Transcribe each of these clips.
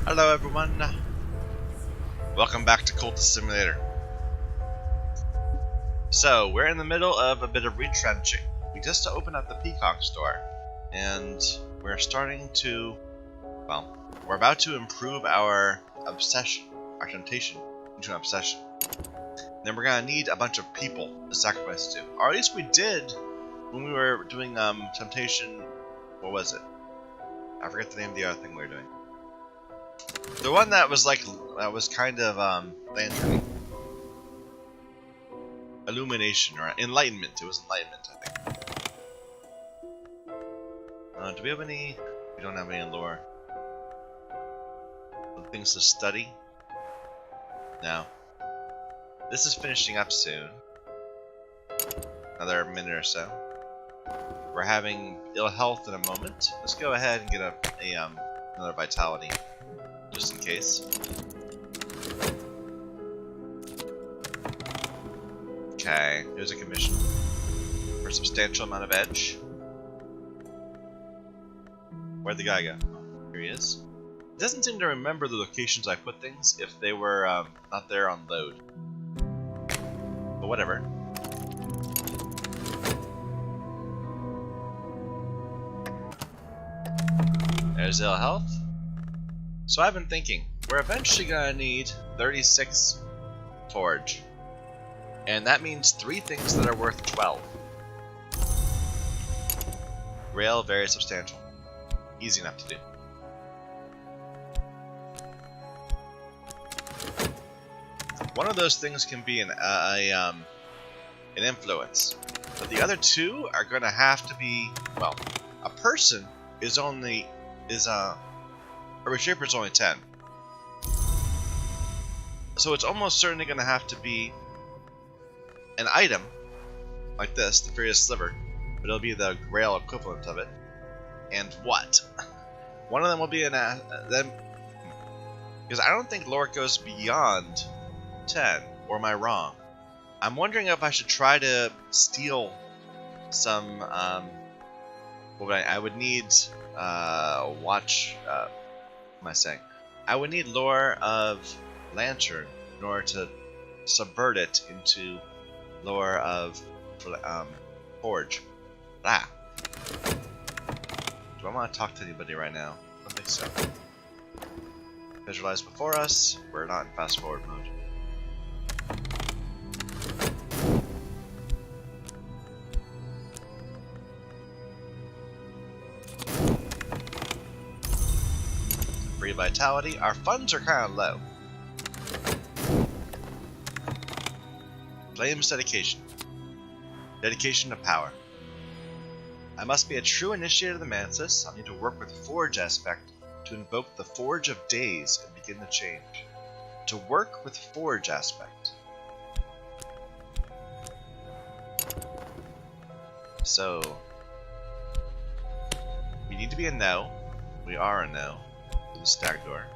Hello everyone, welcome back to Cultist Simulator. So, we're in the middle of a bit of retrenching. We just opened up the Peacock store, and we're starting to, well, we're about to improve our obsession, our temptation into an obsession. Then we're gonna need a bunch of people to sacrifice to, or at least we did when we were doing temptation, what was it? I forget the name of the other thing we were doing. The one that was like, that was kind of lantern. Illumination or enlightenment. It was enlightenment, I think. Do we have any? We don't have any lore. Things to study? No. This is finishing up soon. Another minute or so. We're having ill health in a moment. Let's go ahead and get another vitality. Just in case. Okay, here's a commission for a substantial amount of edge. Where'd the guy go? Oh, here he is. It doesn't seem to remember the locations I put things if they were not there on load. But whatever. There's ill health. So I've been thinking, we're eventually gonna need 36 forge. And that means 3 things that are worth 12. Rail, very substantial. Easy enough to do. One of those things can be an influence. But the other 2 are gonna have to be, well, a person is only, a reshaper is only 10. So it's almost certainly gonna have to be an item like this, the Furious Sliver, but it'll be the Grail equivalent of it. And what? One of them will be an then, because I don't think lore goes beyond 10, or am I wrong? I'm wondering if I should try to steal some. What would I would need watch. What am I saying? I would need lore of Lantern in order to subvert it into lore of Forge. Ah. Do I want to talk to anybody right now? I don't think so. Visualize before us. We're not in fast forward mode. Free vitality. Our funds are kind of low. Flame's dedication. Dedication to power. I must be a true initiator of the Mantis. I need to work with Forge aspect to invoke the Forge of Days and begin the change. To work with Forge aspect. So, we need to be a no. We are a no. To the stag door.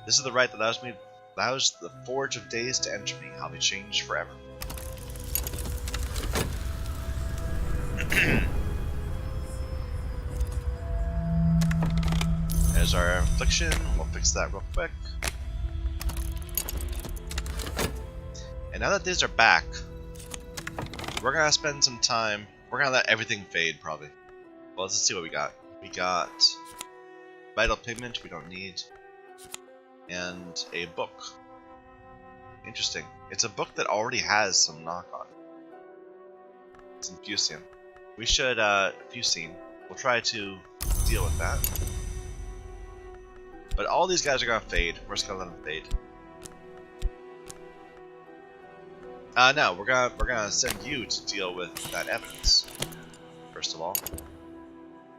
This is the right that allows the Forge of Days to enter me. I'll be changed forever. There's our affliction. We'll fix that real quick. And now that these are back, we're gonna spend some time. We're gonna let everything fade, probably. Well, let's see what we got. We got vital pigment. We don't need. And a book. Interesting. It's a book that already has some knock on it. It's in Fusium. We should, Fusine. We'll try to deal with that. But all these guys are gonna fade. We're just gonna let them fade. No, we're gonna send you to deal with that evidence. First of all.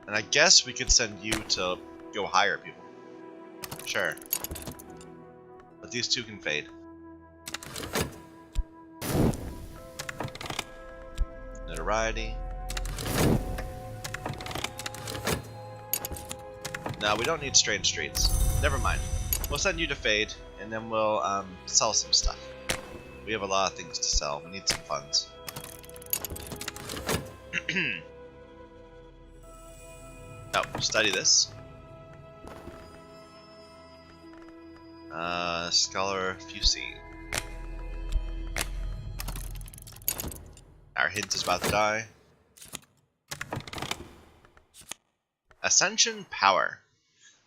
And I guess we could send you to go hire people. Sure. But these 2 can fade. Notoriety. No, we don't need Strange Streets. Never mind. We'll send you to fade, and then we'll sell some stuff. We have a lot of things to sell. We need some funds. Oh, study this. Scholar Fusey. Our hint is about to die. Ascension Power.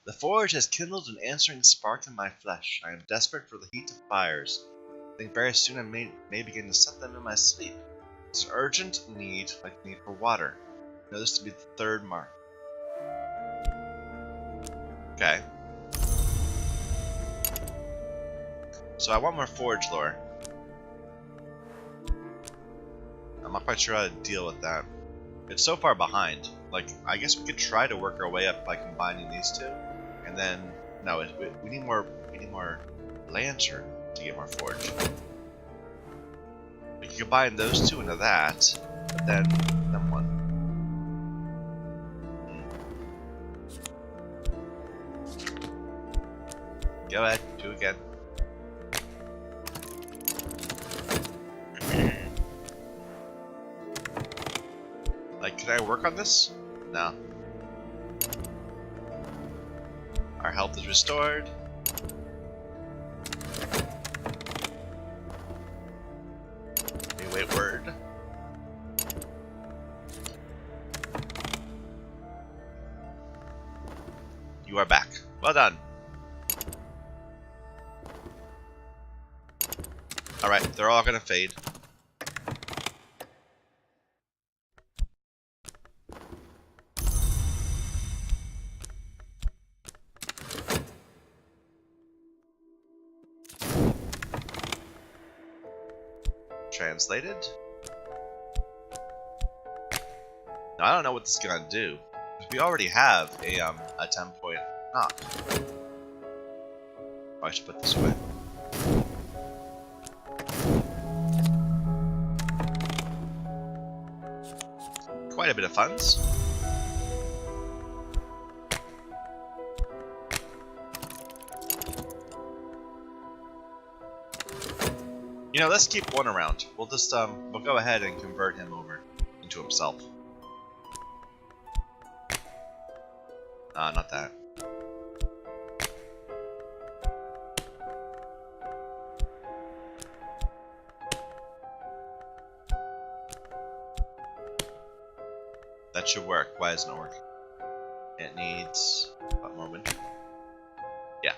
The forge has kindled an answering spark in my flesh. I am desperate for the heat of fires. I think very soon I may begin to set them in my sleep. It's an urgent need, like the need for water. I know this to be the third mark. Okay. So I want more forge lore. I'm not quite sure how to deal with that. It's so far behind. Like, I guess we could try to work our way up by combining these two, and then no, we need more. We need more lantern to get more forge. We can combine those two into that, but then what? Go ahead, do it again. Like, can I work on this? No. Our health is restored. Wait, word. You are back. Well done. Alright, they're all gonna fade. Translated. Now, I don't know what this is gonna do. We already have a 10-point knock. Oh, I should put this away. Quite a bit of funds. You know, let's keep one around. We'll just we'll go ahead and convert him over into himself. Not that. That should work. Why isn't it working? It needs a lot more wind. Yeah.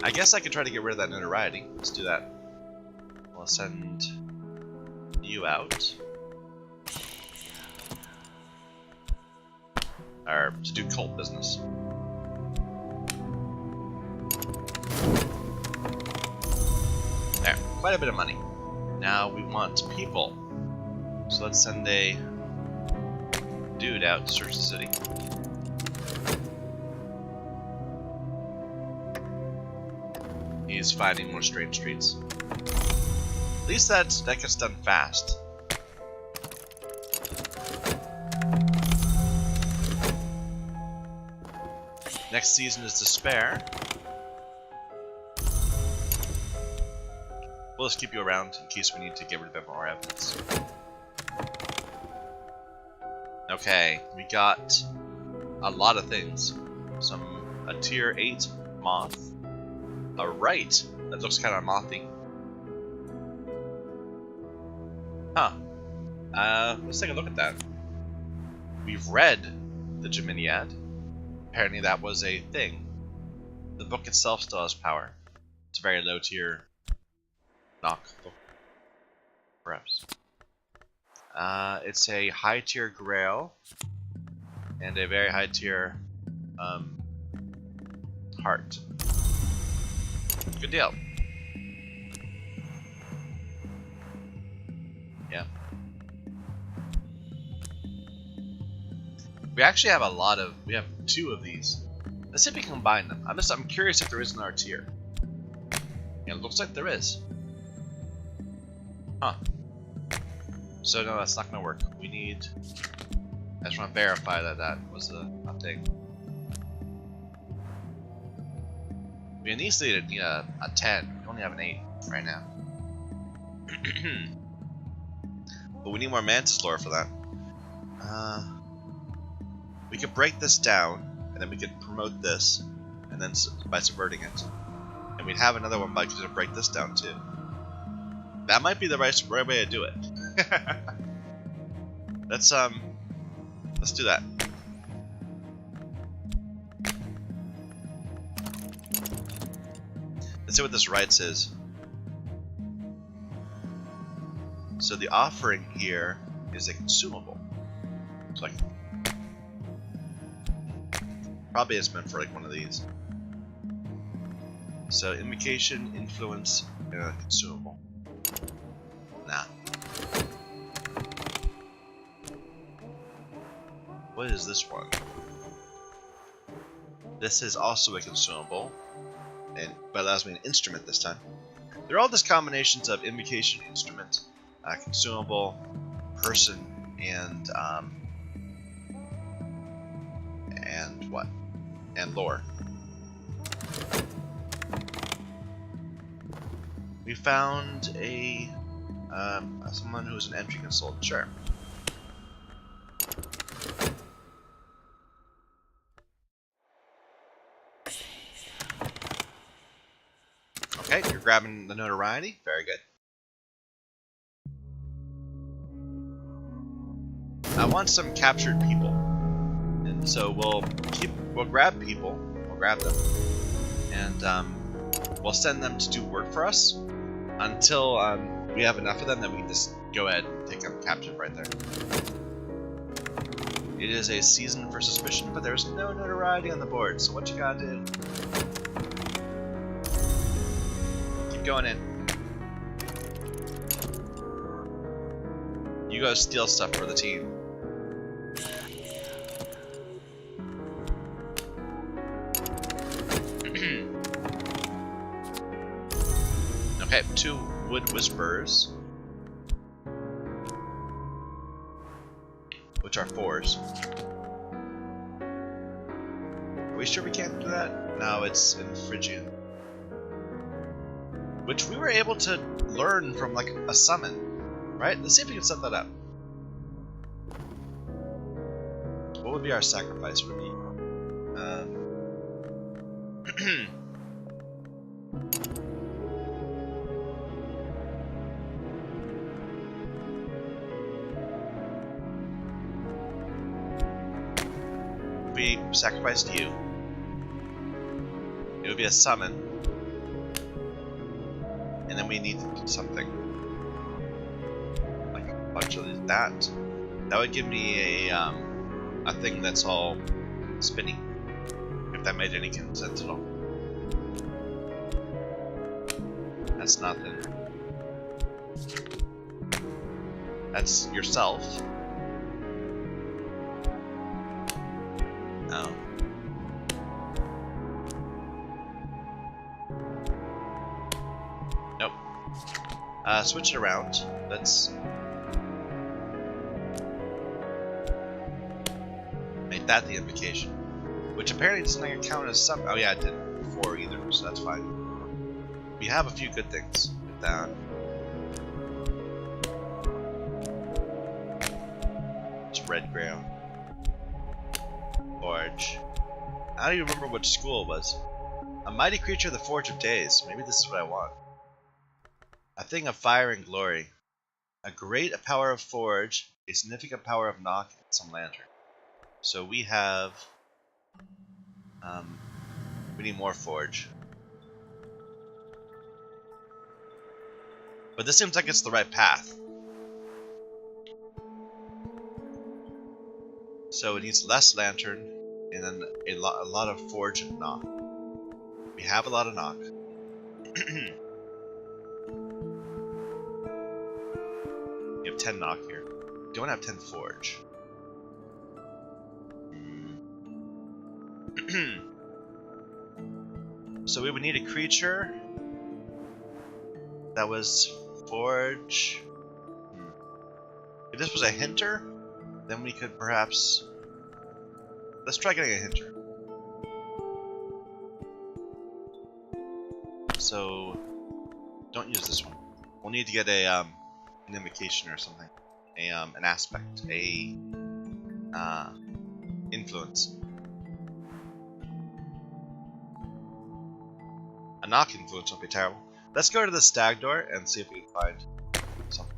I guess I could try to get rid of that notoriety. Let's do that. We'll send you out. Or to do cult business. There, quite a bit of money. Now we want people. So let's send a dude out to search the city. He's finding more strange streets. At least that gets done fast. Next season is Despair. We'll just keep you around in case we need to get rid of a bit more evidence. Okay, we got a lot of things. A tier 8 moth. A right that looks kind of mothy. Huh. Let's take a look at that. We've read the Geminiad. Apparently that was a thing. The book itself still has power. It's a very low tier knock book. Perhaps. It's a high tier grail and a very high tier heart. Good deal. Yeah. We actually have we have 2 of these. Let's see if we can combine them. I'm curious if there is another tier. Yeah, it looks like there is. Huh. So no, that's not gonna work. We need... I just want to verify that that was a thing. We initially need a 10. We only have an 8 right now. But we need more mantis lore for that. We could break this down, and then we could promote this, and then by subverting it. And we'd have another one by to break this down too. That might be the right way to do it. Let's do that. Let's see what this rights is. So the offering here is a consumable. It's like probably it's meant for like one of these. So invocation, influence, and a consumable. Nah. What is this one? This is also a consumable, but allows me an instrument this time. They're all just combinations of invocation, instrument, consumable, person, and what? And lore. We found a someone who's an entry consultant. Sure. Okay, you're grabbing the notoriety. Very good. I want some captured people, and so we'll grab people. We'll grab them, and we'll send them to do work for us until we have enough of them that we can just go ahead and take them captured right there. It is a season for suspicion, but there's no notoriety on the board. So what you gotta do? Keep going in. You go steal stuff for the team. Okay, 2 wood whisperers, which are 4s. Are we sure we can't do that? No, it's in Phrygian. Which we were able to learn from like a summon, right? Let's see if we can set that up. What would be our sacrifice? Would be we sacrificed you. It would be a summon, and then we need something like a bunch of that. That would give me a thing that's all spinny. If that made any sense at all. That's nothing. That's yourself. Oh. Nope. Switch it around. Let's make that the invocation. Which apparently doesn't count as some. Oh yeah, it didn't before either, so that's fine. We have a few good things with that. It's red ground. Forge. I don't even remember which school it was. A mighty creature of the Forge of Days. Maybe this is what I want. A thing of fire and glory. A great power of Forge. A significant power of Knock and some lantern. So we have... we need more Forge. But this seems like it's the right path. So it needs less lantern, and then a lot of Forge and Knock. We have a lot of Knock. You have 10 Knock here. Don't have 10 Forge. So we would need a creature that was Forge. If this was a hinter, then we could perhaps... Let's try getting a hinter. So, don't use this one. We'll need to get a an invocation or something. an aspect, a influence. A knock influence would be terrible. Let's go to the stag door and see if we can find something.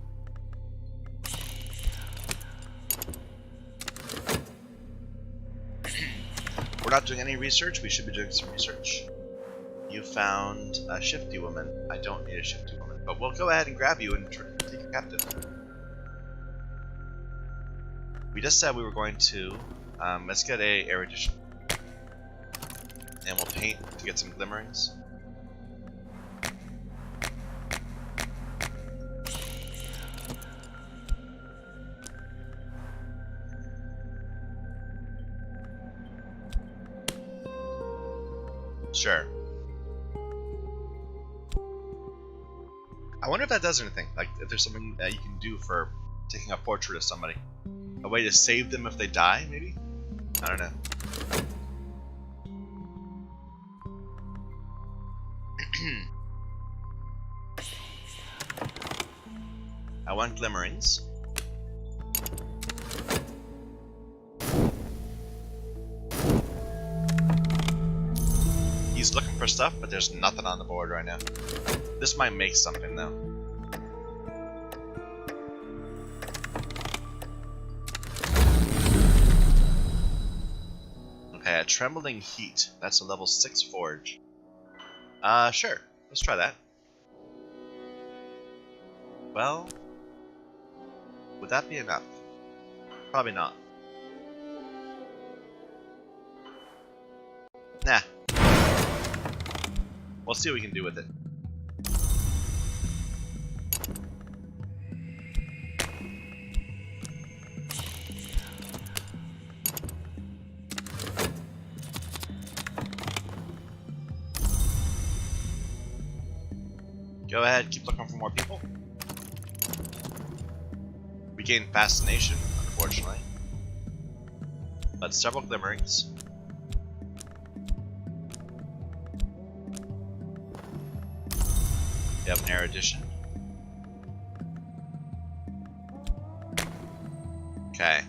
We're not doing any research. We should be doing some research. You found a shifty woman. I don't need a shifty woman, but we'll go ahead and grab you and take you captive. We just said we were going to. Let's get a erudition, and we'll paint to get some glimmerings. Sure. I wonder if that does anything. Like, if there's something that you can do for taking a portrait of somebody. A way to save them if they die, maybe? I don't know. I want glimmerings. He's looking for stuff, but there's nothing on the board right now. This might make something, though. Okay, a trembling heat. That's a level 6 forge. Sure. Let's try that. Well, would that be enough? Probably not. Nah. We'll see what we can do with it. Go ahead, keep looking for more people. We gained fascination, unfortunately. But several glimmerings. We have an erudition. Okay.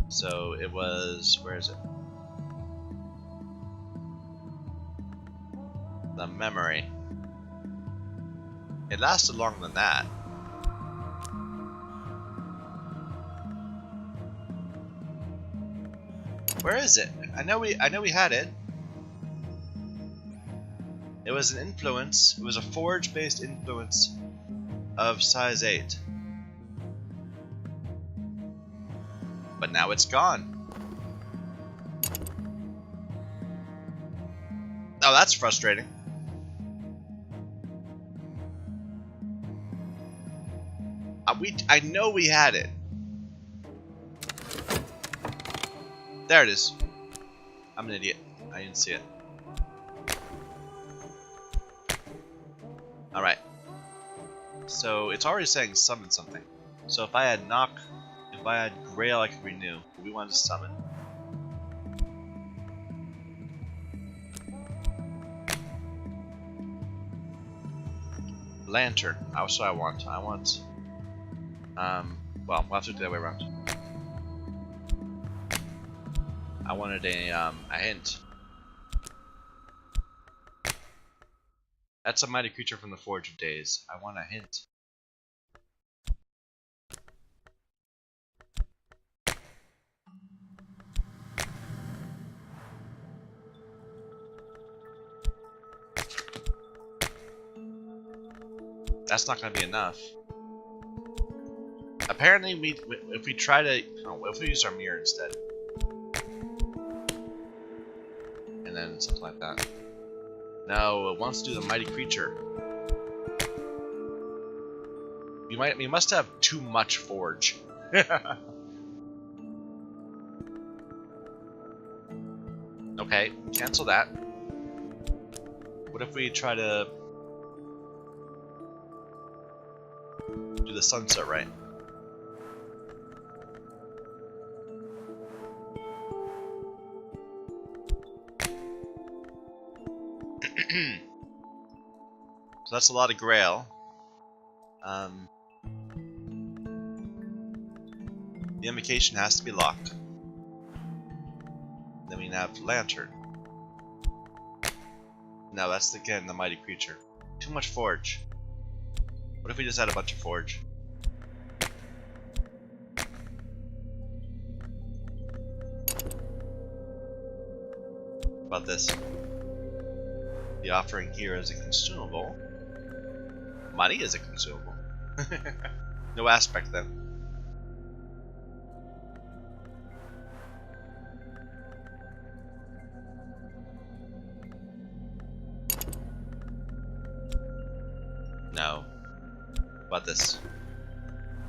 So it was, where is it? The memory. It lasted longer than that. Where is it? I know we had it. It was an influence. It was a forge-based influence of size 8. But now it's gone. Oh, that's frustrating. I know we had it. There it is. I'm an idiot. I didn't see it. Alright. So it's already saying summon something. So if I had knock, if I had grail, I could renew. We wanted to summon. Lantern. That's what I want. I want. Well, we'll have to do that way around. I wanted a hint. That's a mighty creature from the Forge of Days. I want a hint. That's not going to be enough. Apparently, if we try to, oh, if we use our mirror instead, and then something like that. No, it wants to do the mighty creature. We must have too much forge. Okay, cancel that. What if we try to do the sunset right? So that's a lot of grail. The invocation has to be locked. Then we have lantern. No, that's again the mighty creature. Too much forge. What if we just had a bunch of forge? What about this? The offering here is a consumable. Money is a consumable. No aspect then. No. About this.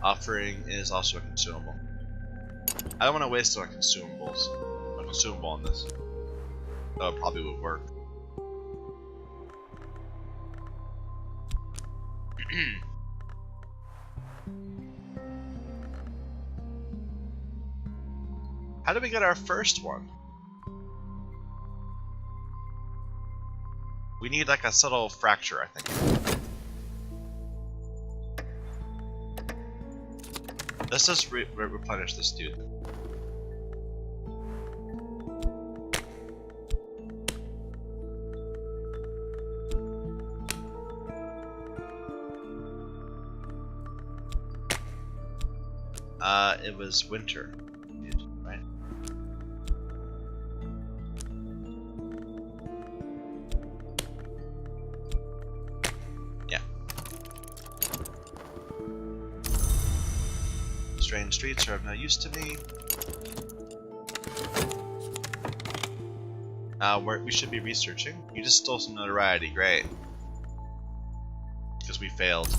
Offering is also a consumable. I don't want to waste on consumables. A consumable on this. Though it probably would work. How did we get our first one? We need like a subtle fracture, I think. Let's just replenish this dude. It was winter, right? Yeah. Strange streets are of no use to me. We should be researching. You just stole some notoriety, great. Because we failed.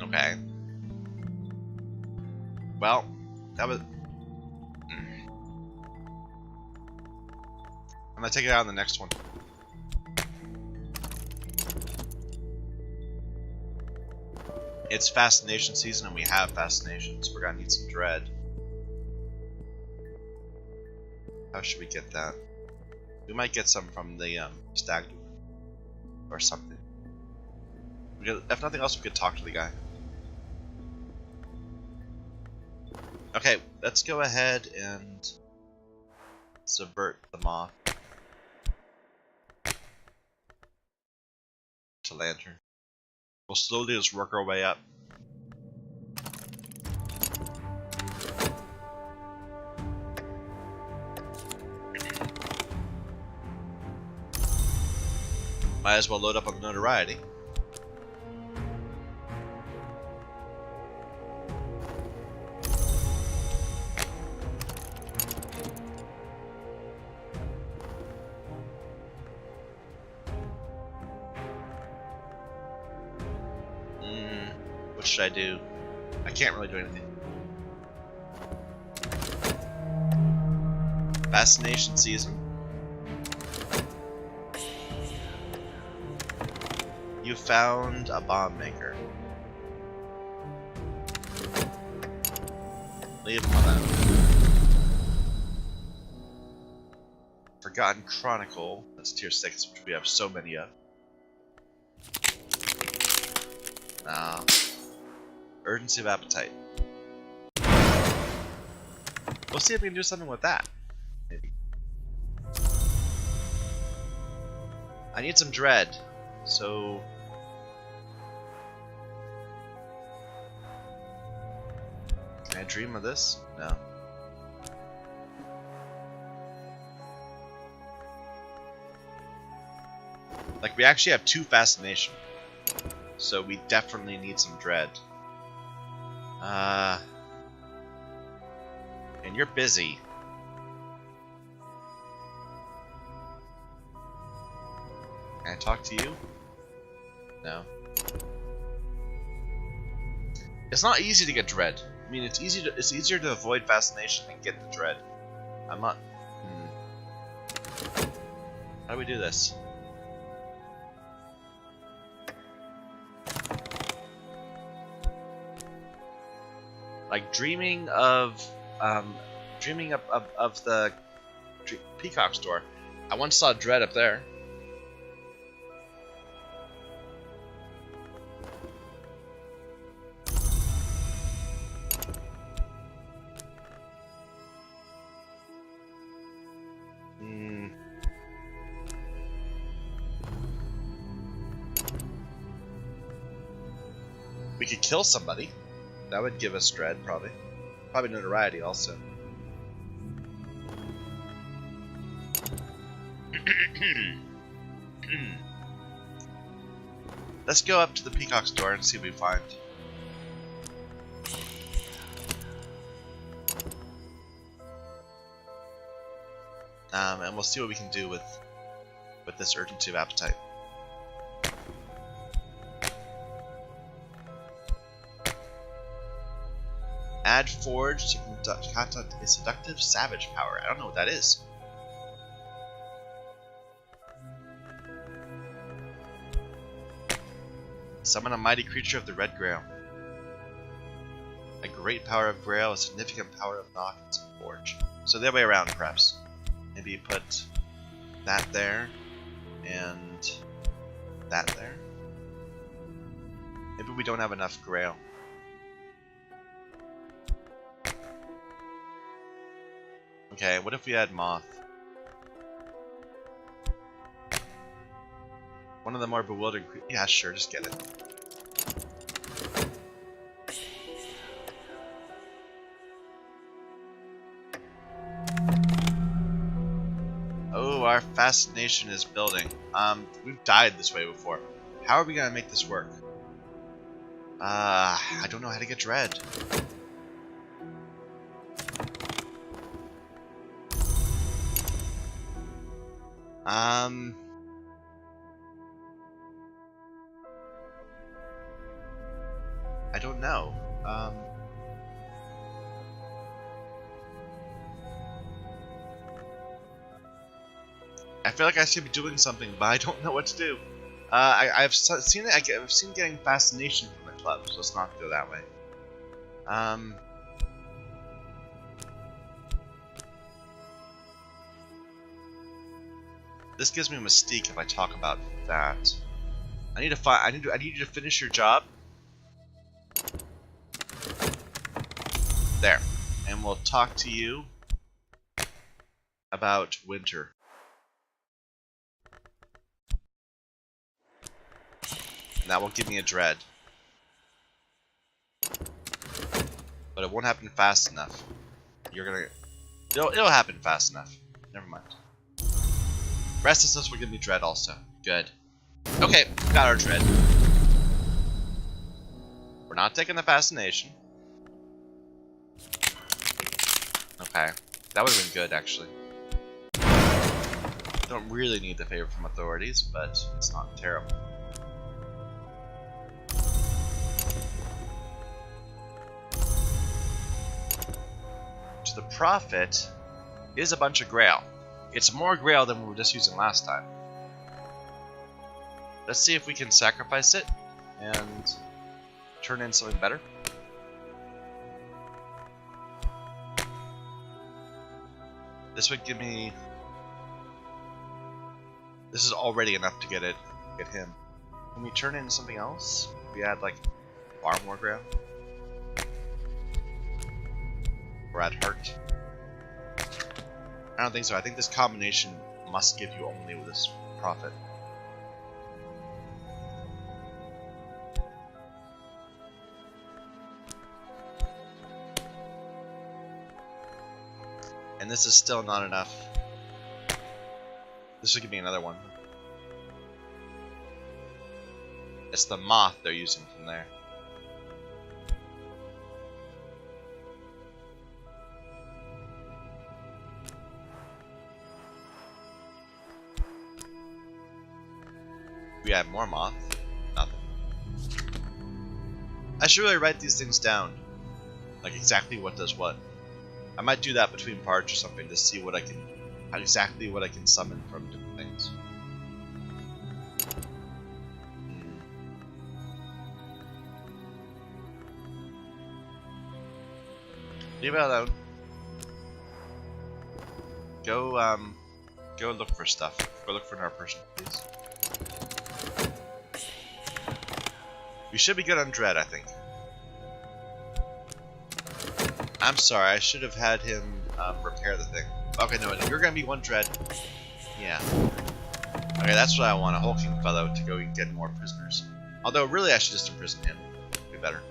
Okay. Well, that was... I'm gonna take it out on the next one. It's fascination season and we have fascinations. We're gonna need some dread. How should we get that? We might get some from the stag or something. If nothing else, we could talk to the guy. Okay, let's go ahead and subvert the moth to lantern. We'll slowly just work our way up. Might as well load up on the notoriety. What should I do? I can't really do anything. Fascination season. You found a bomb maker. Leave him alone. Forgotten Chronicle. That's tier 6, which we have so many of. Nah. Urgency of appetite. We'll see if we can do something with that. Maybe. I need some dread. So... Can I dream of this? No. Like, we actually have 2 fascination. So we definitely need some dread. And you're busy. Can I talk to you? No. It's not easy to get dread. I mean, it's easier to avoid fascination than get the dread. I'm not. How do we do this? Like dreaming of the Peacock store. I once saw dread up there. We could kill somebody. That would give us dread, probably. Probably notoriety, also. Let's go up to the Peacock's door and see what we find. And we'll see what we can do with this urgency of appetite. Add forge to conduct a seductive savage power. I don't know what that is. Summon a mighty creature of the red grail. A great power of grail, a significant power of knock, and some forge. So the other way around, perhaps. Maybe put that there and that there. Maybe we don't have enough grail. Okay, what if we add moth? One of the more bewildering creatures. Yeah, sure, just get it. Oh, our fascination is building. We've died this way before. How are we gonna make this work? I don't know how to get dread. I don't know. I feel like I should be doing something, but I don't know what to do. I've seen it. I've seen getting fascination from the club, so let's not go that way. This gives me a mystique if I talk about that. I need you to finish your job. There. And we'll talk to you about winter. And that will give me a dread. But it won't happen fast enough. It'll happen fast enough. Never mind. Restlessness will give me dread also. Good. Okay, got our dread. We're not taking the fascination. Okay, that would have been good actually. Don't really need the favor from authorities, but it's not terrible. So the profit is a bunch of grail. It's more grail than we were just using last time. Let's see if we can sacrifice it and turn in something better. This would give me... This is already enough to get him. Can we turn in something else? We add like far more grail? Or add hurt? I don't think so. I think this combination must give you only with this profit. And this is still not enough. This will give me another one. It's the moth they're using from there. We add more moth. Nothing. I should really write these things down. Like exactly what does what. I might do that between parts or something to see what I can, exactly what I can summon from different things. Leave it alone. Go look for stuff. Go look for another person, please. We should be good on dread, I think. I'm sorry, I should have had him repair the thing. Okay, no, you're gonna be one dread. Yeah. Okay, that's what I want, a hulking fellow to go and get more prisoners. Although, really, I should just imprison him. Be better.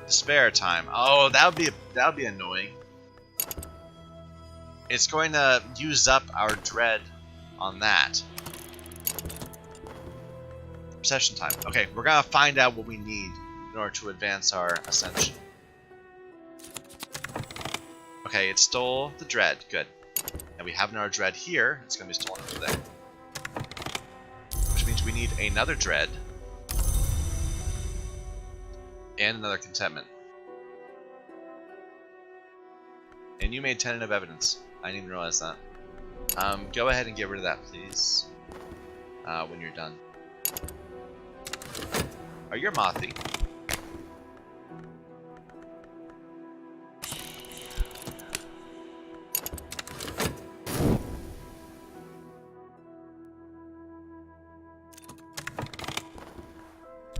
Despair time. Oh, that would be annoying. It's going to use up our dread on that. Obsession time. Okay, we're gonna find out what we need in order to advance our ascension. Okay, it stole the dread. Good. And we have another dread here. It's gonna be stolen over there. Which means we need another dread. And another contentment. And you made tentative evidence. I didn't even realize that. Go ahead and get rid of that, please. When you're done. Oh, you're mothy.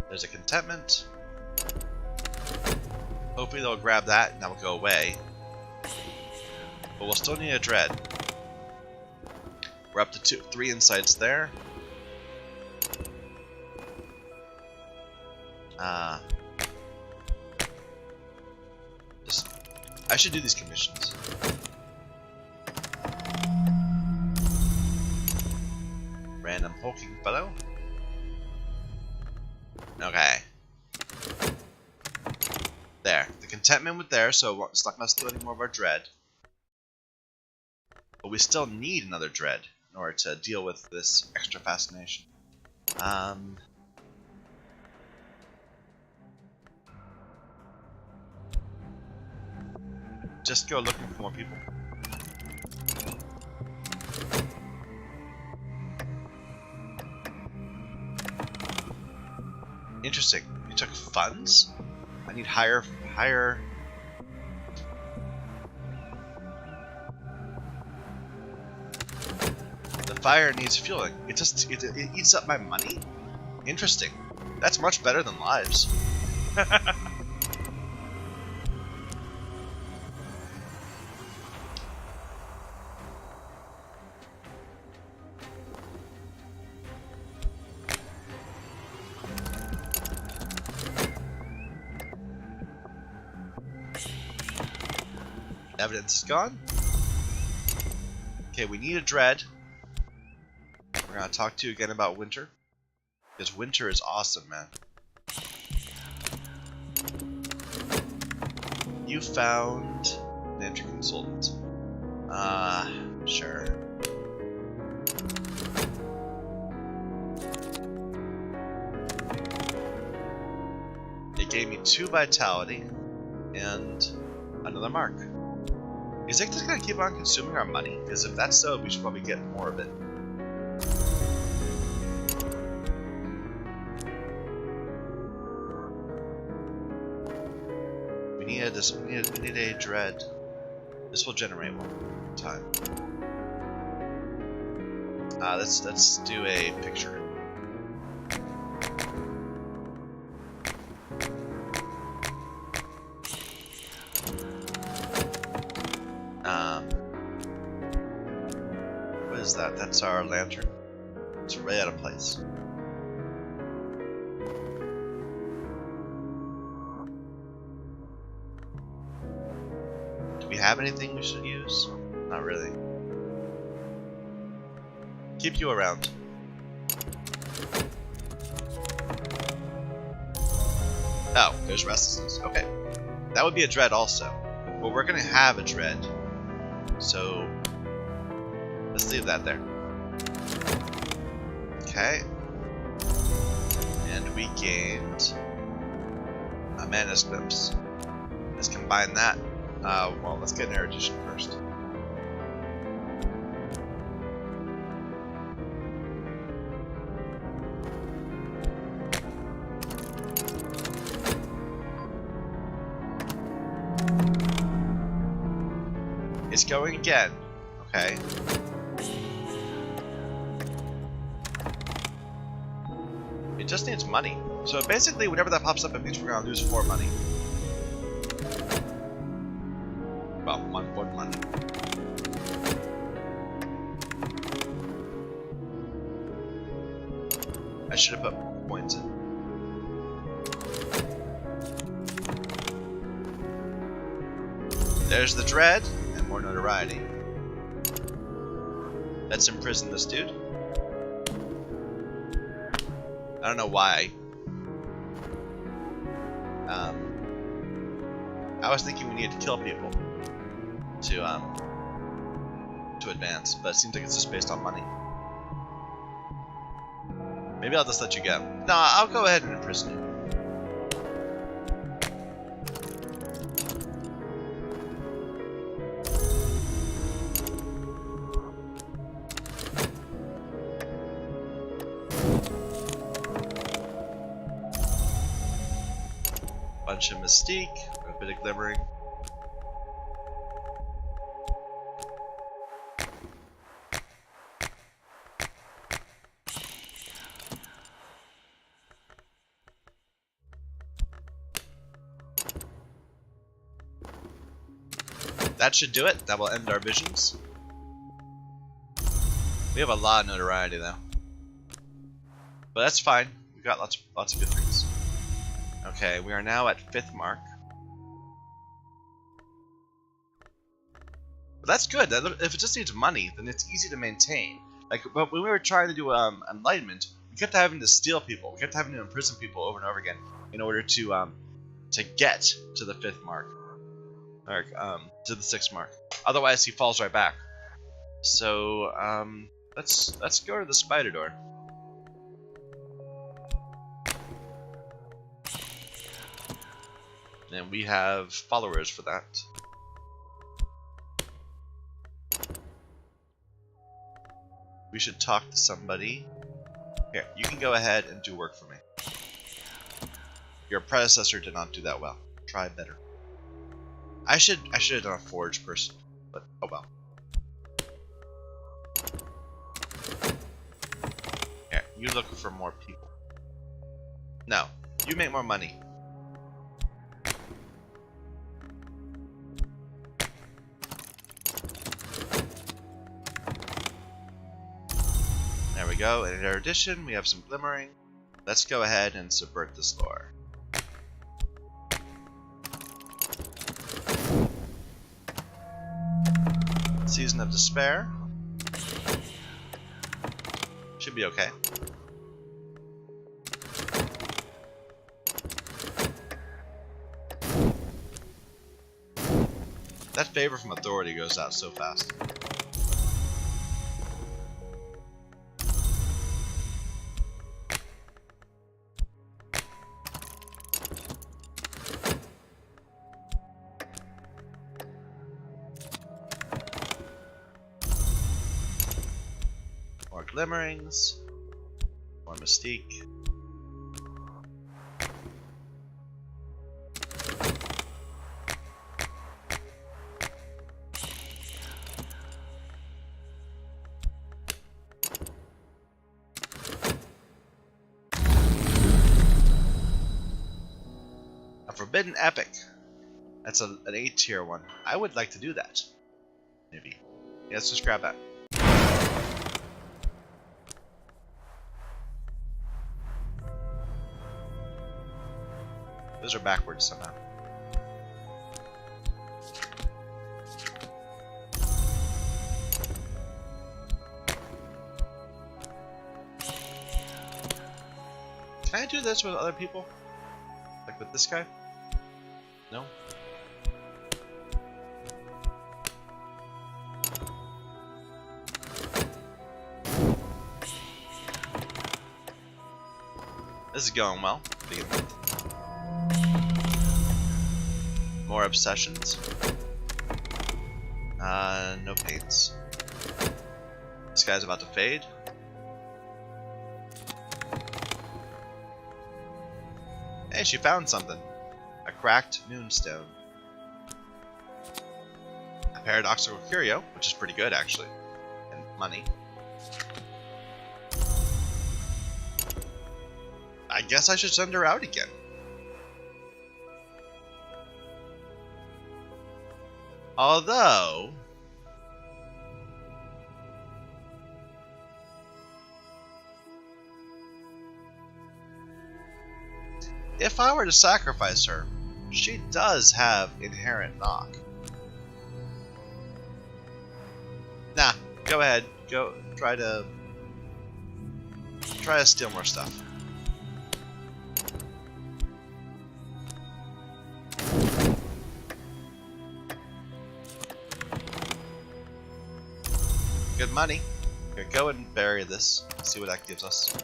There's a contentment. Hopefully they'll grab that and that will go away. But we'll still need a dread. We're up to 3 insights there. I should do these commissions. Random poking fellow. Okay. There. The contentment went there, so it's not going to steal any more of our dread. But we still need another dread in order to deal with this extra fascination. Just go looking for more people. Interesting. You took funds? I need higher. The fire needs fueling. It eats up my money? Interesting. That's much better than lives. Evidence is gone. Okay, we need a dread. We're gonna talk to you again about winter. Because winter is awesome, man. You found an entry consultant. Sure. It gave me 2 vitality and another mark. Is it just gonna keep on consuming our money? Because if that's so, we should probably get more of it. We need a dread. This will generate one time. Let's do a picture. What is that? That's our lantern. It's right out of place. Do we have anything we should use? Not really. Keep you around. Oh, there's restlessness. Okay. That would be a dread also. But we're gonna have a dread. So let's leave that there. Okay. And we gained a mana's glimpse. Let's combine that. Well, let's get an erudition first. It's going again. Okay. It just needs money. So basically, whenever that pops up, it means we're gonna lose 4 money. Well, 1 money. I should have put points in. There's the dread, and more notoriety. Let's imprison this dude. I don't know why. I was thinking we needed to kill people to advance, but it seems like it's just based on money. Maybe I'll just let you go. No, I'll go ahead and imprison you. Bunch of mystique, a bit of glimmering. That should do it. That will end our visions. We have a lot of notoriety though, but that's fine. We've got lots of good things. Okay, we are now at 5th mark. But that's good. If it just needs money, then it's easy to maintain. Like, but when we were trying to do enlightenment, we kept having to steal people. We kept having to imprison people over and over again in order to get to the 5th mark, or to the 6th mark. Otherwise, he falls right back. So let's go to the spider door. And we have followers for that. We should talk to somebody. Here, you can go ahead and do work for me. Your predecessor did not do that well. Try better. I should have done a forge person, but oh well. Here, you look for more people. No, you make more money. There we go. In erudition, we have some glimmering. Let's go ahead and subvert this lore. Season of Despair. Should be okay. That favor from authority goes out so fast. More glimmerings, more mystique. A forbidden epic. That's an A tier one. I would like to do that. Maybe. Yeah, let's just grab that. Those are backwards somehow. Can I do this with other people? Like with this guy? No? This is going well to begin with. More obsessions. No paints. This guy's about to fade. Hey, she found something. A cracked moonstone. A paradoxical curio, which is pretty good actually. And money. I guess I should send her out again. Although... if I were to sacrifice her, she does have inherent knock. Nah, go ahead. Go try to steal more stuff. Good money. Here, go and bury this. See what that gives us.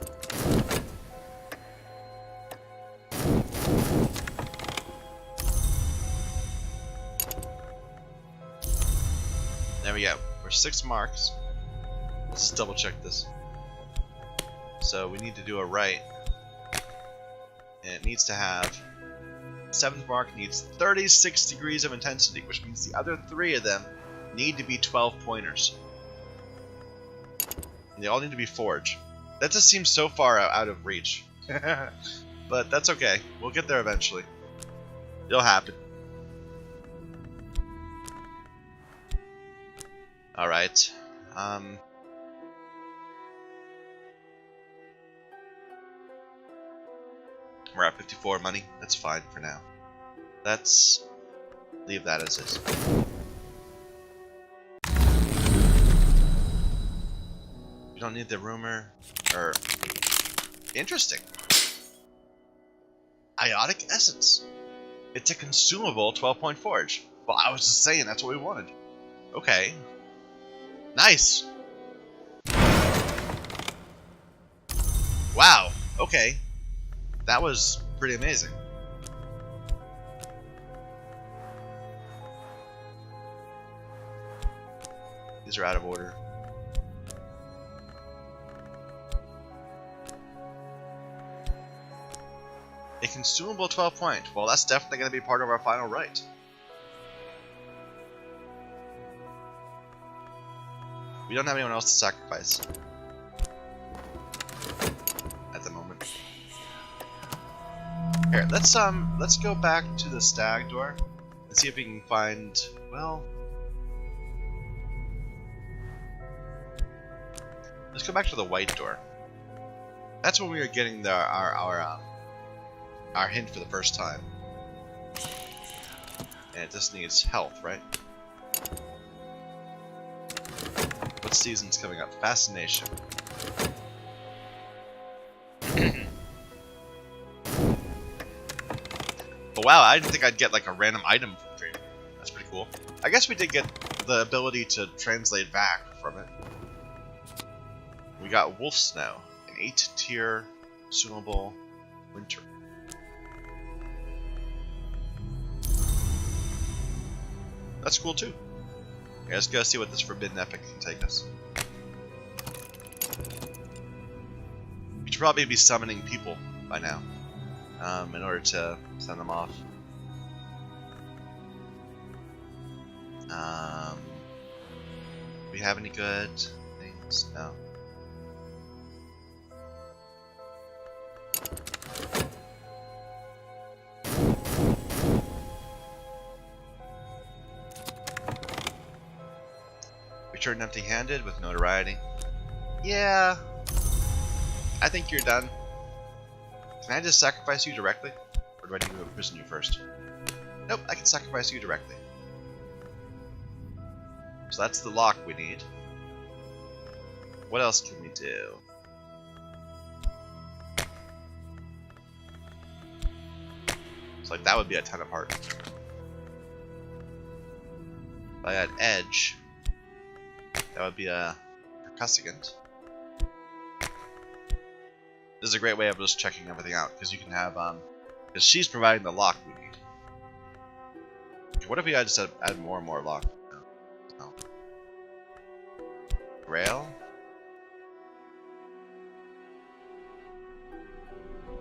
There we go. We're 6 marks. Let's double check this. So we need to do a right. And it needs to have 7th mark needs 36 degrees of intensity, which means the other 3 of them need to be 12 pointers. And they all need to be forged. That just seems so far out of reach. But that's okay. We'll get there eventually. It'll happen. Alright. We're at 54 money. That's fine for now. Let's leave that as is. We don't need the rumor. Interesting. Iotic essence. It's a consumable 12-point forge. Well, I was just saying that's what we wanted. Okay. Nice. Wow. Okay. That was pretty amazing. These are out of order. A consumable 12-point. Well, that's definitely going to be part of our final right. We don't have anyone else to sacrifice at the moment. Here, let's go back to the stag door and see if we can find, well, let's go back to the white door. That's when we were getting our hint for the first time. And it just needs health, right? What season's coming up? Fascination. But wow, I didn't think I'd get like a random item from Dream. That's pretty cool. I guess we did get the ability to translate back from it. We got Wolf Snow, an 8-tier consumable winter. That's cool too. Okay, let's go see what this Forbidden Epic can take us. We should probably be summoning people by now, in order to send them off. Do we have any good things? No. Return empty-handed with notoriety. Yeah, I think you're done. Can I just sacrifice you directly? Or do I need to imprison you first? Nope, I can sacrifice you directly. So that's the lock we need. What else can we do? It's like that would be a ton of heart. If I had edge, that would be a percussivant. This is a great way of just checking everything out, because you can have, because she's providing the lock we need. Okay, what if we had just add more and more lock? No. Rail?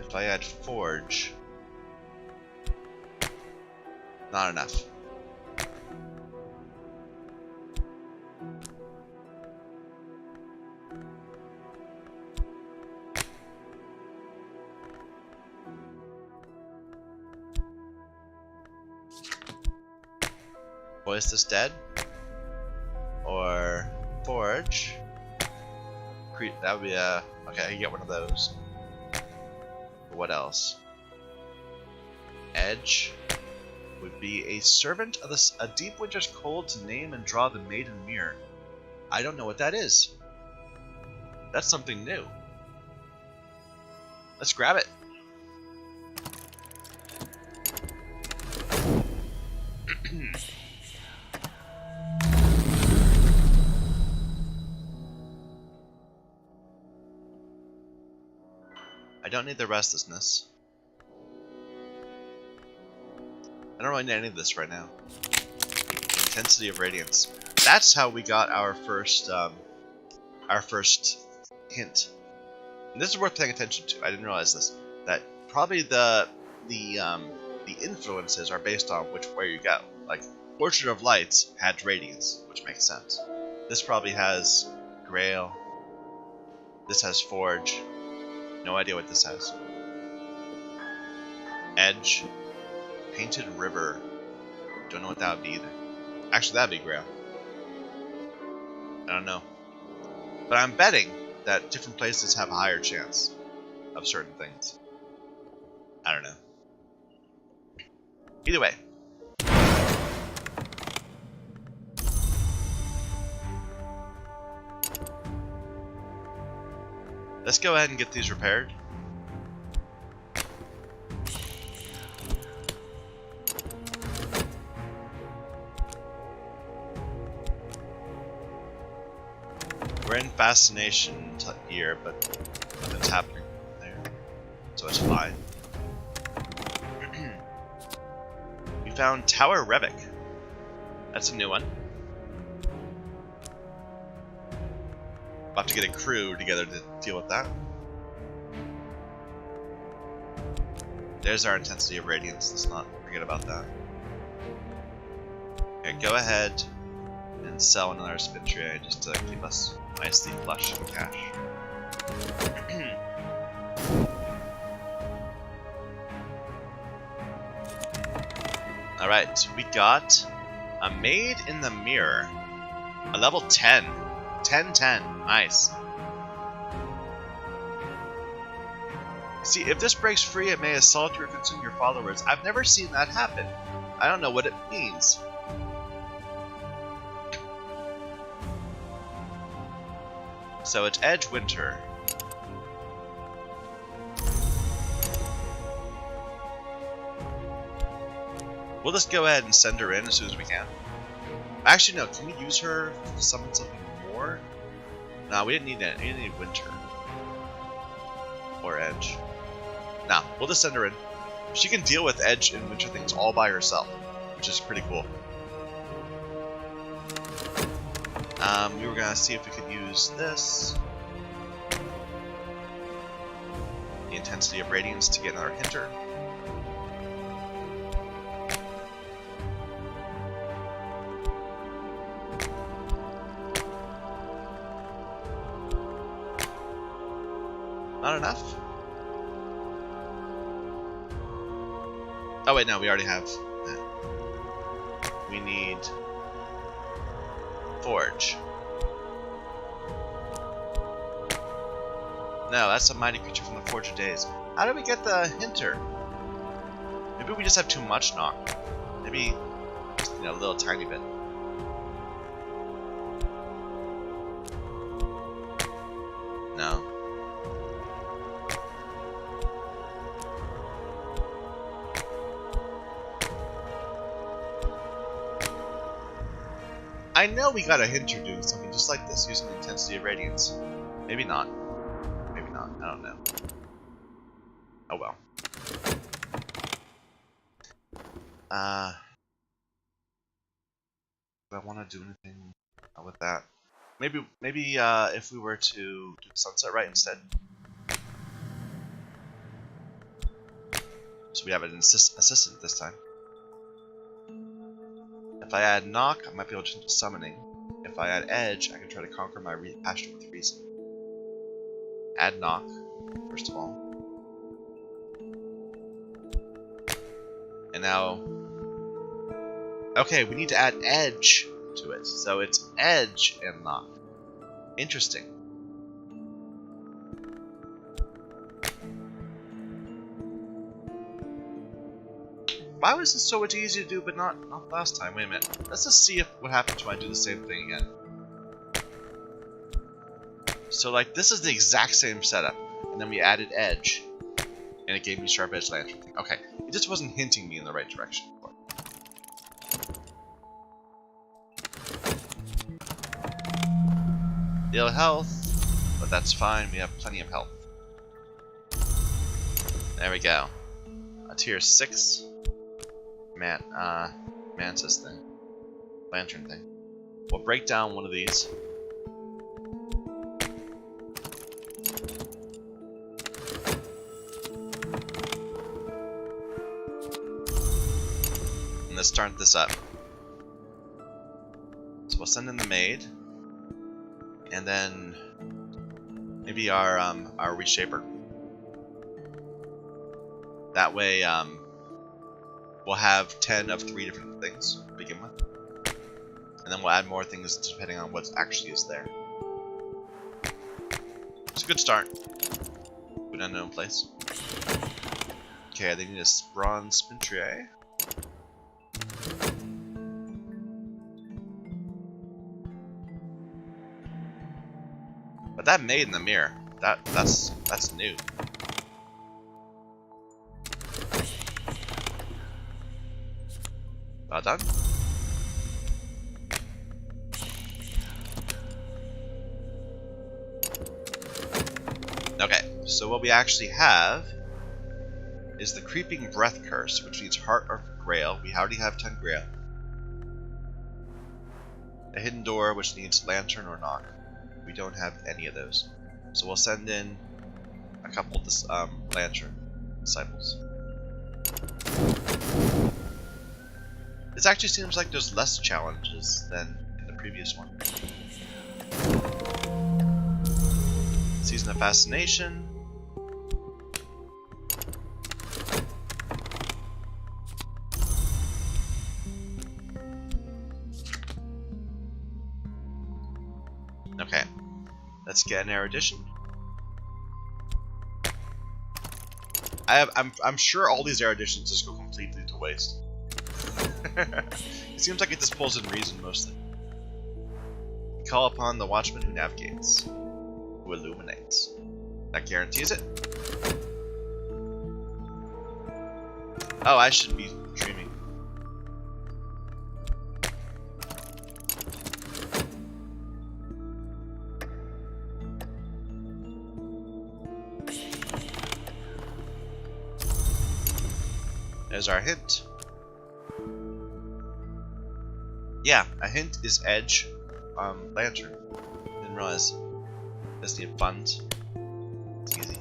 If I add forge, not enough. Voice this dead? Or forge? That would be a... Okay, I can get one of those. But what else? Edge would be a servant of a deep winter's cold to name and draw the maiden mirror. I don't know what that is. That's something new. Let's grab it. I don't need the restlessness. I don't really need any of this right now. Intensity of radiance. That's how we got our first hint. And this is worth paying attention to. I didn't realize this. That probably the influences are based on where you go. Like Orchard of Lights had radiance, which makes sense. This probably has Grail. This has Forge. No idea what this has. Edge. Painted River. Don't know what that would be either. Actually, that'd be Grail. I don't know. But I'm betting that different places have a higher chance of certain things. I don't know. Either way. Let's go ahead and get these repaired. We're in fascination here, but nothing's happening there, so it's fine. We found Tower Revic. That's a new one. We'll have to get a crew together to deal with that. There's our intensity of radiance. Let's not forget about that. Okay, go ahead and sell another spin tray just to keep us nicely flush in cash. Alright, we got a Maid in the Mirror. A level 10. 10-10. Nice. See, if this breaks free, it may assault or consume your followers. I've never seen that happen. I don't know what it means. So it's Edge Winter. We'll just go ahead and send her in as soon as we can. Actually, no. Can we use her to summon something more? No, we didn't need that. We didn't need Winter. Or Edge. Nah, we'll just send her in. She can deal with Edge and Winter things all by herself, which is pretty cool. We were gonna see if we could use this. The intensity of radiance to get another hinter. Not enough? Oh wait, no, we already have that. We need Forge. No, that's a mighty creature from the Forge of Days. How do we get the hinter? Maybe we just have too much knock. Maybe just, a little tiny bit. No. I know we got a hinter doing something just like this, using the intensity of radiance. Maybe not. Maybe not. I don't know. Oh well. Do I want to do anything with that? Maybe if we were to do the Sunset Rite instead. So we have an assistant this time. If I add Knock, I might be able to change to Summoning. If I add Edge, I can try to conquer my passion with Reason. Add Knock, first of all. And now... Okay, we need to add Edge to it. So it's Edge and Knock. Interesting. Why was this so much easier to do, but not last time? Wait a minute. Let's just see what happens when I do the same thing again. So like this is the exact same setup, and then we added edge, and it gave me sharp edge lantern thing. Okay, it just wasn't hinting me in the right direction. Ill health, but that's fine. We have plenty of health. There we go. A tier 6 mantis thing, lantern thing. We'll break down one of these. And let's start this up. So we'll send in the maid, and then maybe our reshaper. That way, we'll have 10 of 3 different things to begin with, and then we'll add more things depending on what actually is there. It's a good start. Good unknown place. Okay, they need a bronze spin tray. But that maid in the mirror, that's new. Well done. Okay, so what we actually have is the creeping breath curse, which needs heart or grail. We already have 10 grail. A hidden door, which needs lantern or knock. We don't have any of those, so we'll send in a couple of lantern disciples. This actually seems like there's less challenges than in the previous one. Season of Fascination. Okay, let's get an erudition. I'm sure all these eruditions just go completely to waste. It seems like it just pulls in reason mostly. Call upon the watchman who navigates, who illuminates. That guarantees it. Oh, I should be dreaming. There's our hint. Yeah, a hint is edge, lantern. Didn't realize. Just need funds. It's easy.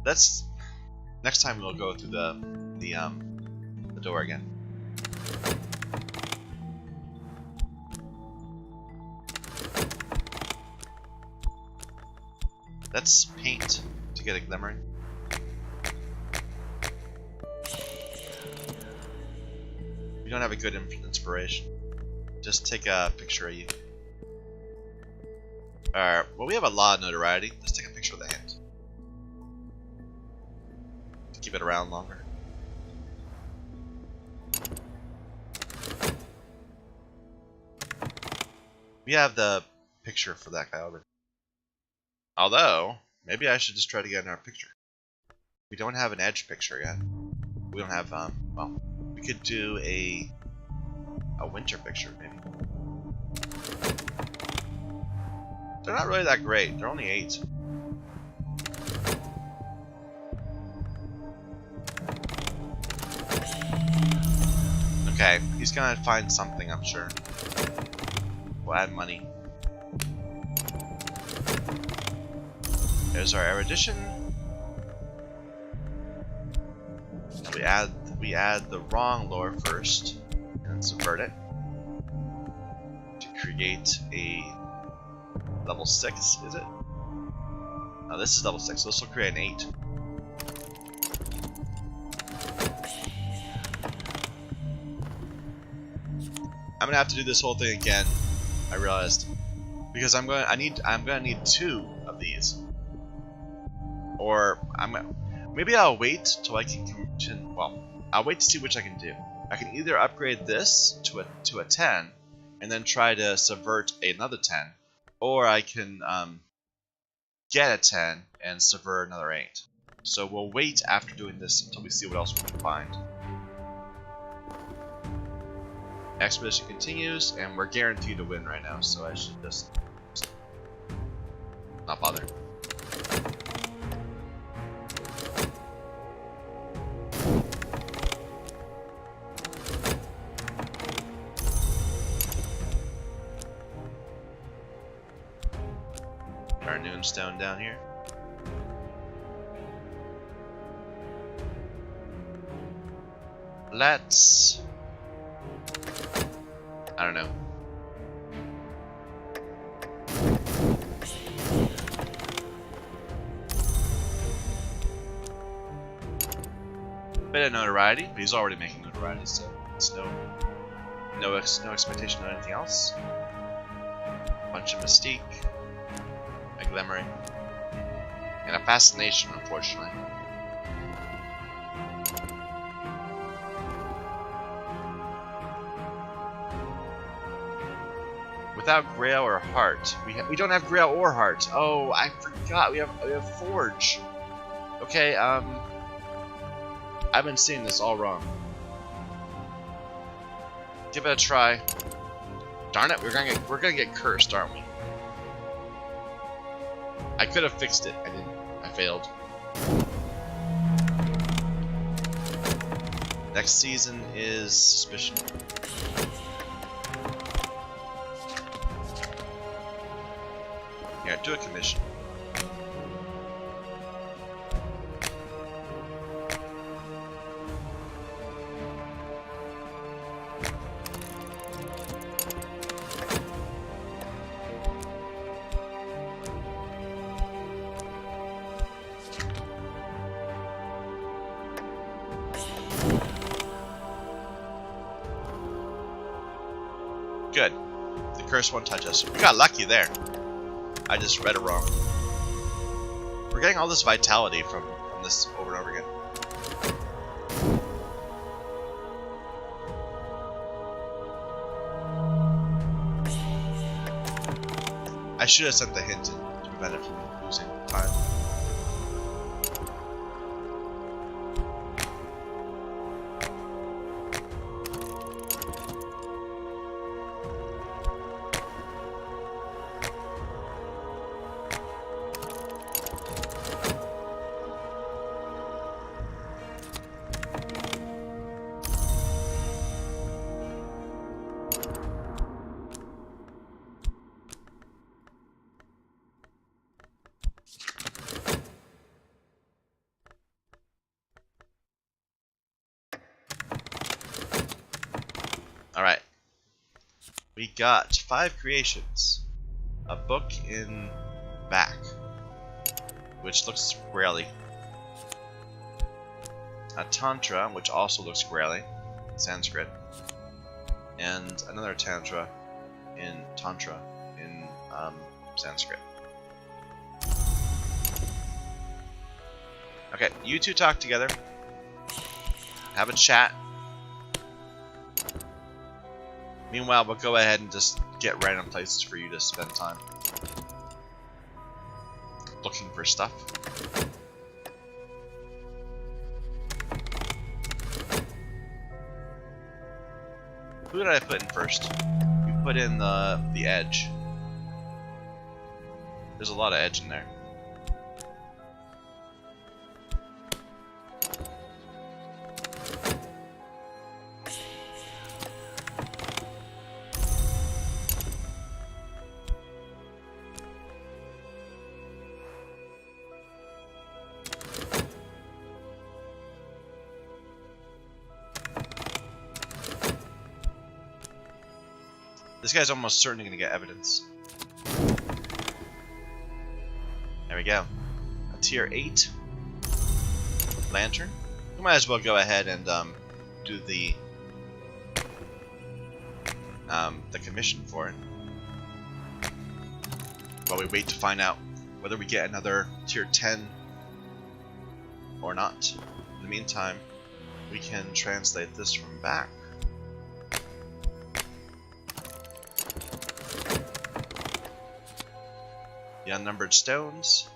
Let's. Next time we'll go through the door again. Let's paint to get a glimmering. We don't have a good inspiration. Just take a picture of you. Alright, well we have a lot of notoriety. Let's take a picture of the hand. To keep it around longer. We have the picture for that guy already. Although, maybe I should just try to get in our picture. We don't have an edge picture yet. We don't have, well, we could do a winter picture, maybe. They're not really that great. They're only 8. Okay, he's gonna find something, I'm sure. We'll add money. There's our erudition. And we add the wrong lore first and subvert it to create a level 6, is it? No, this is level 6, so this will create an 8. I'm gonna have to do this whole thing again, I realized. Because I'm gonna need 2 of these. Or maybe I'll wait till I can commission. Well, I'll wait to see which I can do. I can either upgrade this to a 10, and then try to subvert another 10, or I can get a 10 and subvert another 8. So we'll wait after doing this until we see what else we can find. Expedition continues, and we're guaranteed to win right now, so I should just not bother. Our noonstone down here. Let's... I don't know. Bit of notoriety, but he's already making notoriety, so it's no expectation of anything else. Bunch of mystique, a glimmering, and a fascination, unfortunately. Without Grail or Heart, we don't have Grail or Heart. Oh, I forgot. We have Forge. Okay, I've been seeing this all wrong. Give it a try. Darn it, we're gonna get cursed, aren't we? I could have fixed it. I didn't. I failed. Next season is Suspicion. Yeah, do a commission. Good. The curse won't touch us. We got lucky there. I just read it wrong. We're getting all this vitality from this over and over again. I should have sent the hint in to prevent it from losing time. Alright. We got 5 creations. A book in back, which looks graily. A Tantra, which also looks graily, Sanskrit. And another Tantra in Sanskrit. Okay, you two talk together. Have a chat. Meanwhile, we'll go ahead and just get random places for you to spend time looking for stuff. Who did I put in first? You put in the edge. There's a lot of edge in there. This guy's almost certainly going to get evidence. There we go. A tier 8 lantern. We might as well go ahead and do the commission for it, while we wait to find out whether we get another tier 10 Or not. In the meantime, we can translate this from back. The unnumbered stones.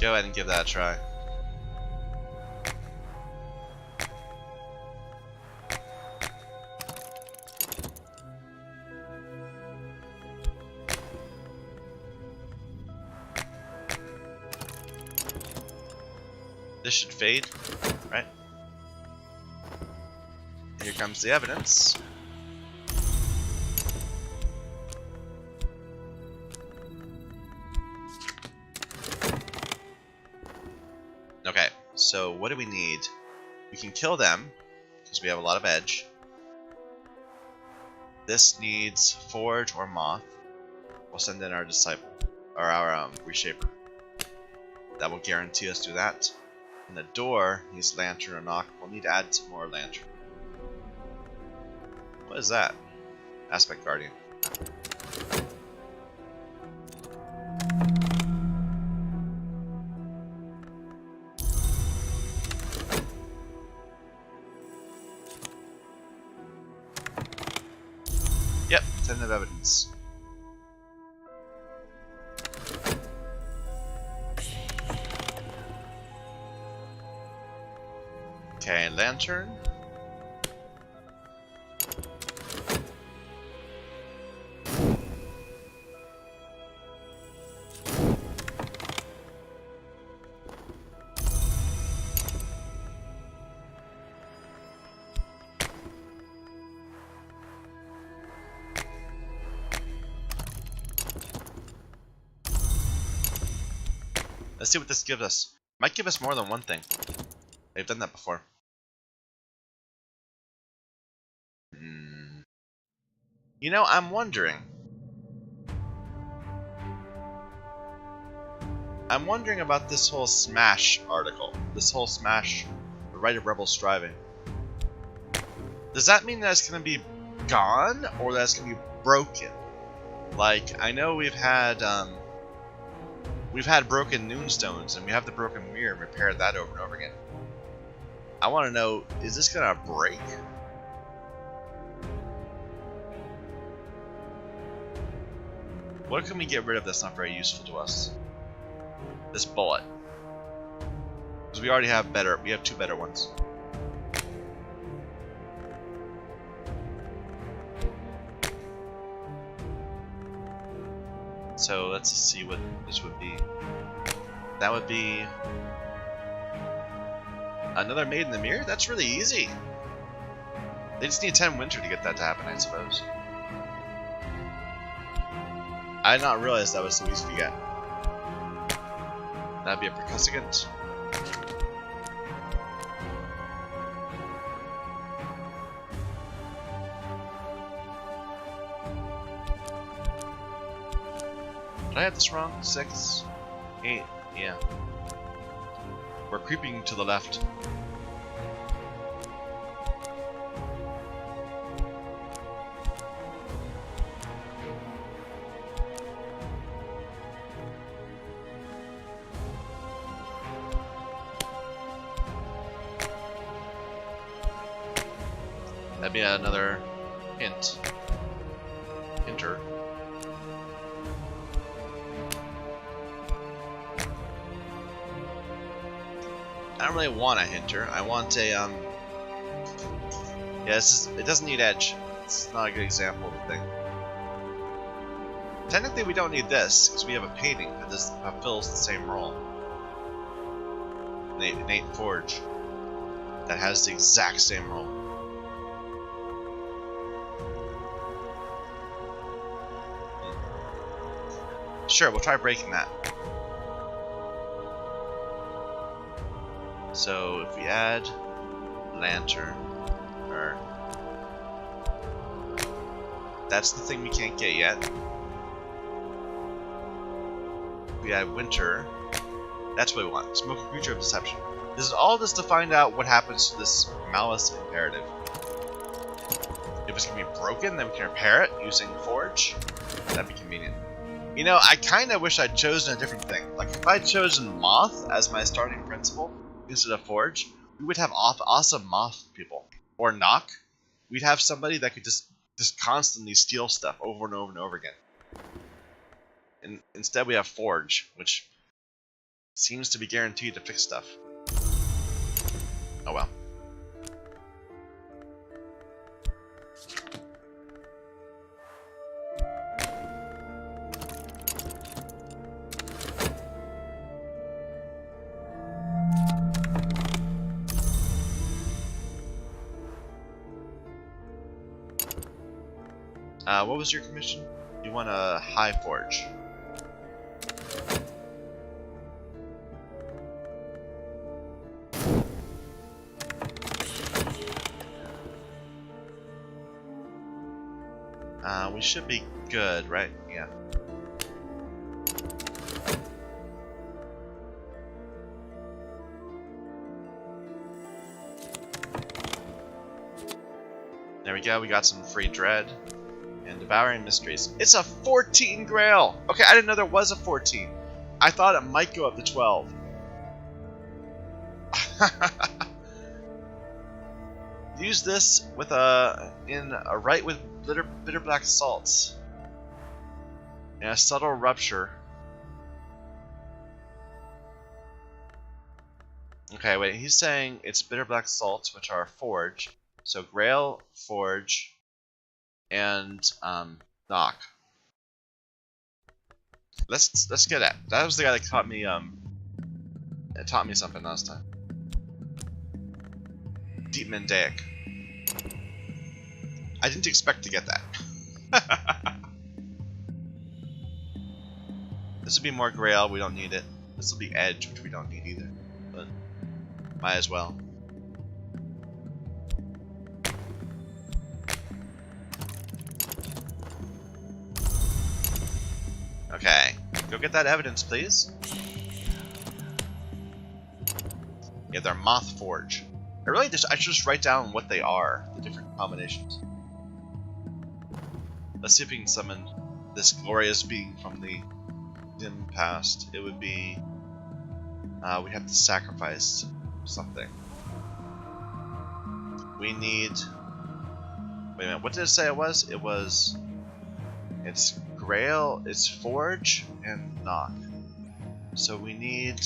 Go ahead and give that a try. This should fade, right? Here comes the evidence. Okay, so what do we need? We can kill them, because we have a lot of edge. This needs Forge or Moth. We'll send in our Disciple, or our Reshaper. That will guarantee us do that. And the door needs Lantern or Knock. We'll need to add some more Lantern. What is that? Aspect Guardian. Yep, tentative evidence. Okay, Lantern. Let's see what this gives us. Might give us more than one thing. They've done that before. You know, I'm wondering. I'm wondering about this whole Smash article. This whole Smash, the right of rebel striving. Does that mean that it's going to be gone, or that it's going to be broken? Like, I know we've had broken Noonstones, and we have the broken mirror and repaired that over and over again. I want to know, is this going to break? What can we get rid of that's not very useful to us? This bullet. Because we already have better, we have two better ones. So let's see what this would be. That would be another Maid in the Mirror? That's really easy. They just need 10 winter to get that to happen, I suppose. I did not realize that was so easy to get. That'd be a percussicant. Did I have this wrong? 6, 8, yeah. We're creeping to the left. That'd be another hint. Hinter. I don't really want a hinter. I want a yeah, it doesn't need edge. It's not a good example of the thing. Technically we don't need this, because we have a painting that fulfills the same role. Innate Forge. That has the exact same role. Sure, we'll try breaking that. So if we add Lantern, or that's the thing we can't get yet. If we add Winter, that's what we want. Smoke a creature of deception. This is all just to find out what happens to this Malice Imperative. If it's gonna be broken, then we can repair it using Forge. That'd be convenient. You know, I kind of wish I'd chosen a different thing. Like, if I'd chosen Moth as my starting principle instead of Forge, we would have awesome Moth people. Or Knock. We'd have somebody that could just constantly steal stuff over and over and over again. And instead we have Forge, which seems to be guaranteed to fix stuff. Oh well. What was your commission? You want a high forge. We should be good, right? Yeah. There we go, we got some free dread. And devouring mysteries. It's a 14 grail! Okay, I didn't know there was a 14. I thought it might go up to 12. Use this with in a rite with bitter black salts. And a subtle rupture. Okay, wait, he's saying it's bitter black salts, which are forge. So grail, forge, and knock. Let's get at. That was the guy that taught me something last time. Deep Mendaic. I didn't expect to get that. This will be more grail, we don't need it. This will be edge, which we don't need either. But might as well. Okay, go get that evidence, please. Yeah, they're Moth Forge. I should just write down what they are, the different combinations. Let's see if we can summon this glorious being from the dim past. It would be... we'd have to sacrifice something. We need... Wait a minute, what did it say it was? It was... It's Grail, it's Forge, and Knock. So we need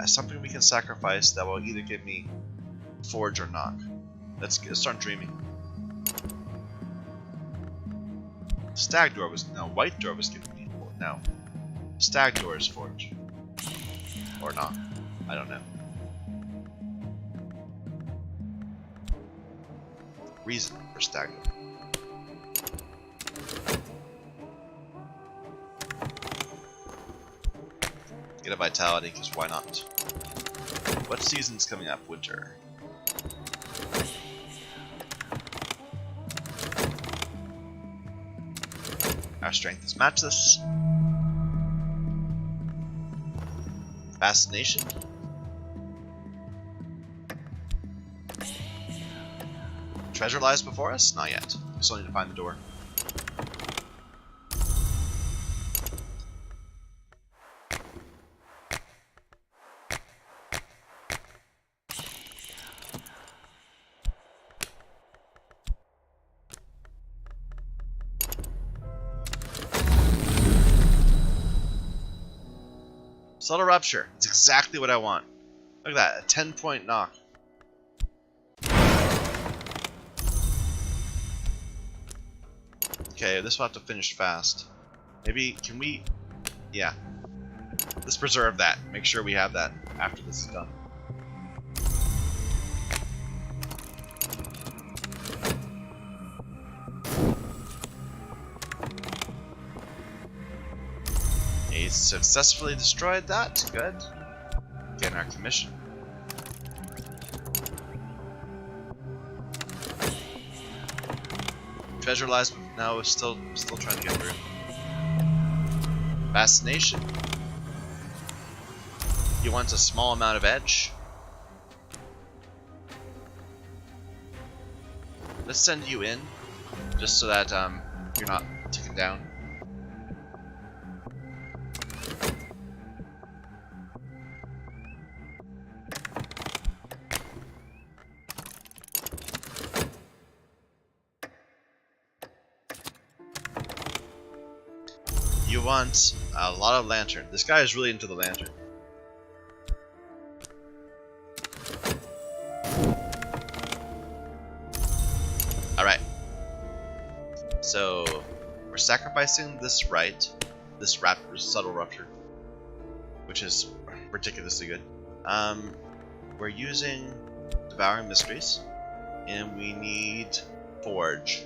something we can sacrifice that will either give me Forge or Knock. Let's start dreaming. Stag Door was... No, White Door was giving me... No. Stag Door is Forge. Or Knock. I don't know. Reason for Stag Door. Get a vitality, because why not? What season's coming up? Winter. Our strength is matchless. Fascination. Treasure lies before us? Not yet. We still need to find the door. Subtle Rupture. It's exactly what I want. Look at that. A 10-point knock. Okay, this will have to finish fast. Maybe, can we... Yeah. Let's preserve that. Make sure we have that after this is done. He successfully destroyed that. Good. Getting our commission. Treasure lies. No, we're still trying to get through. Fascination. He wants a small amount of edge. Let's send you in, just so that you're not ticking down. You want a lot of lantern. This guy is really into the lantern. Alright. So, we're sacrificing this right, this subtle rupture, which is ridiculously good. We're using Devouring Mysteries, and we need Forge.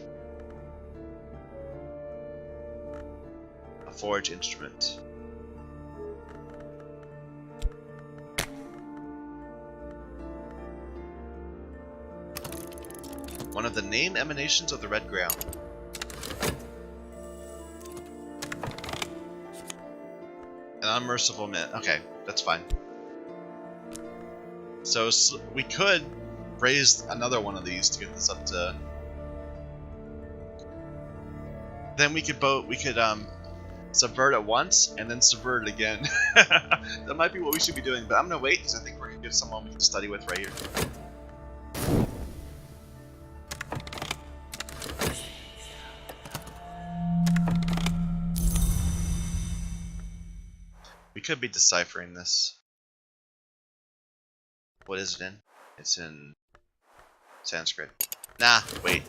A Forge instrument. One of the name emanations of the Red Grail. An unmerciful man. Okay, that's fine. So we could raise another one of these to get this up to. Then we could subvert it once and then subvert it again. That might be what we should be doing, but I'm gonna wait because I think we're gonna get someone we can study with right here. We could be deciphering this. What is it in? It's in Sanskrit. Nah, wait.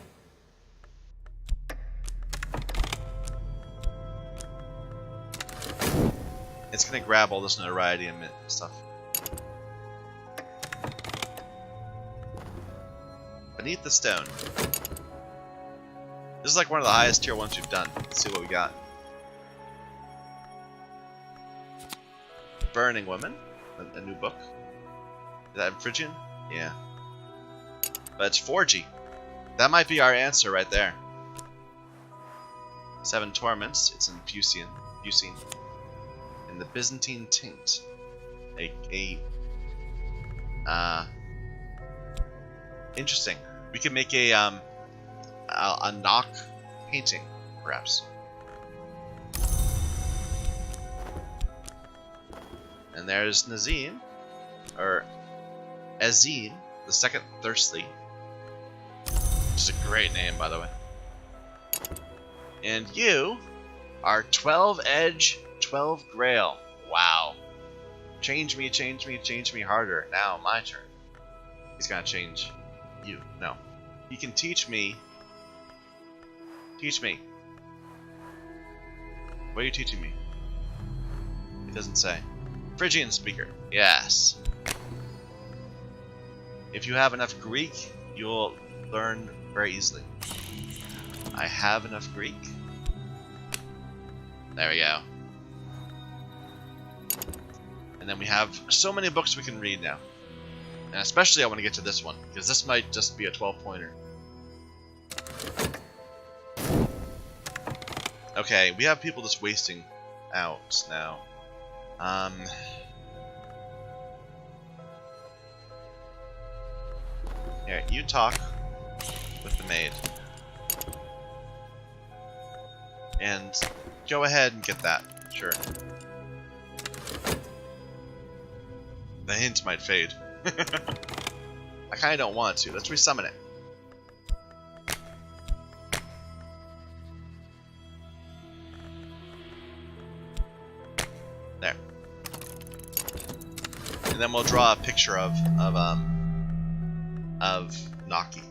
It's gonna grab all this notoriety and stuff. Beneath the Stone. This is like one of the highest tier ones we've done. Let's see what we got. Burning Woman, a new book. Is that in Phrygian? Yeah. But it's 4G. That might be our answer right there. 7 Torments, it's in Fusian. And the Byzantine Taint. Interesting. We could make a knock painting, perhaps. And there's Nazim, or Azine, the second Thirstly, which is a great name, by the way. And you are 12 Edge, 12 Grail. Wow. Change me harder. Now, my turn. He's gonna change you. No. He can teach me. Teach me. What are you teaching me? It doesn't say. Phrygian speaker. Yes. If you have enough Greek, you'll learn very easily. I have enough Greek. There we go. And then we have so many books we can read now. And especially I want to get to this one, because this might just be a 12-pointer. Okay, we have people just wasting out now. Here, you talk with the maid. And go ahead and get that, sure. The hint might fade. I kinda don't want to. Let's resummon it. There. And then we'll draw a picture of Naki.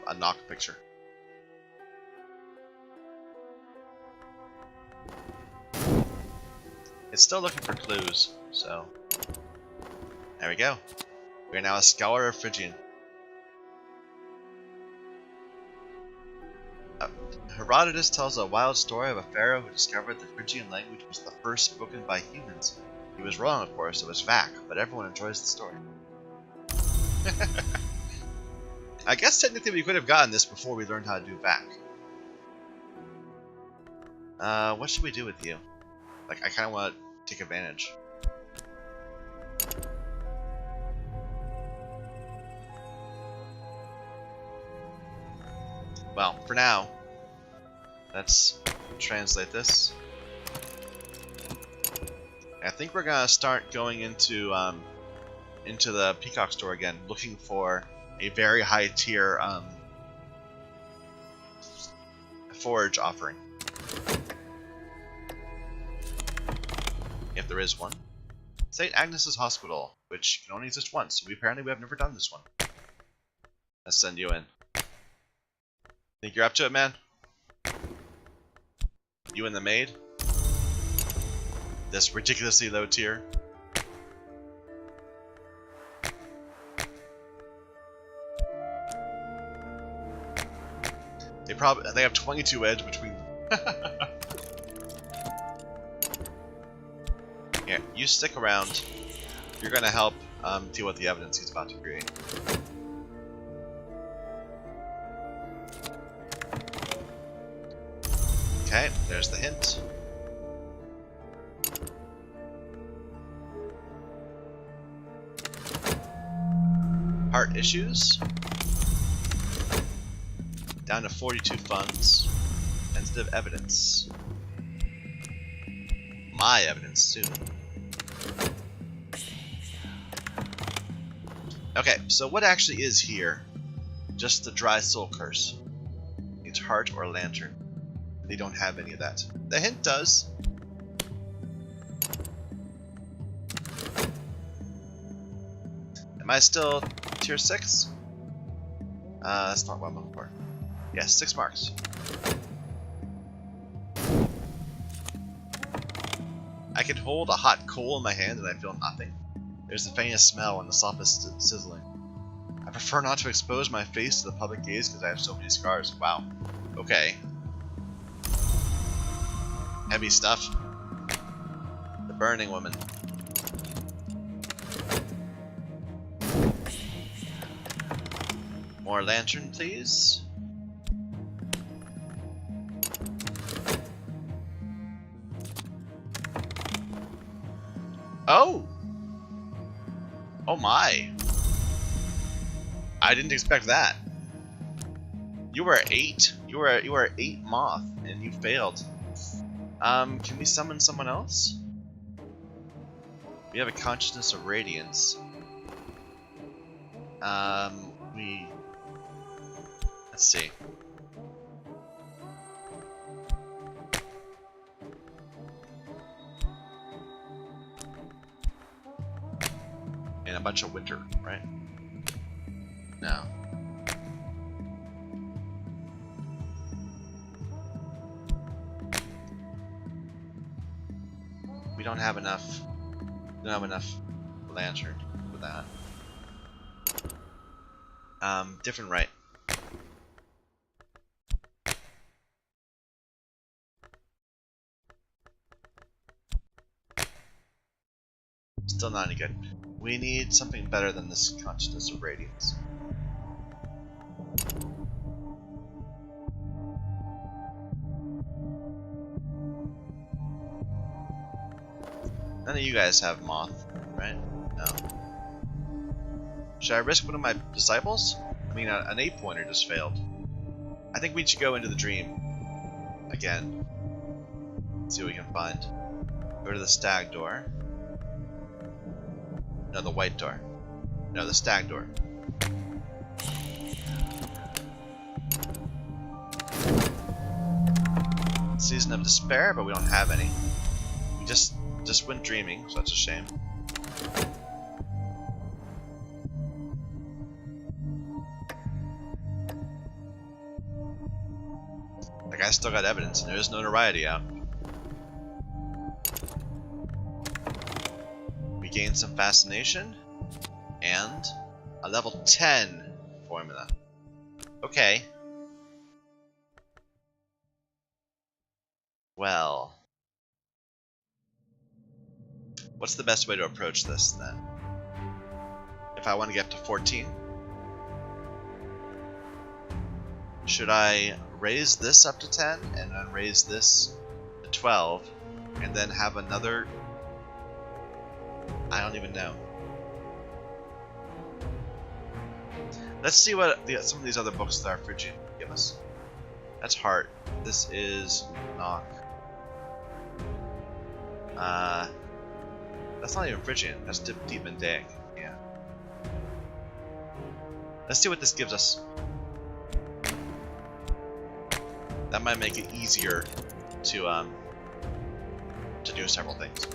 A knock picture. It's still looking for clues, so there we go. We are now a scholar of Phrygian. Herodotus tells a wild story of a pharaoh who discovered the Phrygian language was the first spoken by humans. He was wrong, of course, it was Vac, but everyone enjoys the story. I guess technically we could have gotten this before we learned how to do Vac. What should we do with you? Like, I kind of want to take advantage. Well, for now, Let's translate this. I think we're gonna start going into the Peacock store again, looking for a very high tier forage offering, if there is one. St. Agnes's Hospital, which can only exist once. So we have never done this one. Let's send you in. Think you're up to it, man? You and the maid? This ridiculously low tier? They have 22 edge between them. Yeah, you stick around. You're gonna help deal with the evidence he's about to create. Okay, there's the hint. Heart issues. Down to 42 funds. Sensitive evidence. My evidence, soon. Okay, so what actually is here? Just the dry soul curse. It's heart or lantern. They don't have any of that. The hint does. Am I still tier 6? That's not what I'm looking for. Yes, 6 marks. I can hold a hot coal in my hand and I feel nothing. There's the faintest smell and the softest sizzling. I prefer not to expose my face to the public gaze because I have so many scars. Wow. Okay. Heavy stuff. The Burning Woman. More lantern, please. Oh! Oh my! I didn't expect that. You were 8. You were 8 moth, and you failed. Can we summon someone else? We have a consciousness of radiance. Let's see. And a bunch of winter, right? No. We don't have enough. We don't have enough lantern for that. Different right. Still not any good. We need something better than this consciousness of radiance. None of you guys have moth, right? No. Should I risk one of my disciples? I mean, an 8-pointer just failed. I think we should go into the dream again. See what we can find. Go to the stag door. No, the white door. No, the stag door. Season of Despair, but we don't have any. We just went dreaming, so that's a shame. That guy still got evidence, and there is notoriety out. We gained some fascination, and a level 10 formula. Okay. Well, what's the best way to approach this then? If I want to get to 14, should I raise this up to 10 and then raise this to 12 and then have another? I don't even know. Let's see what some of these other books that are Phrygian give us. That's heart. This is knock. That's not even Phrygian. That's deep Mendaic. Yeah. Let's see what this gives us. That might make it easier to do several things.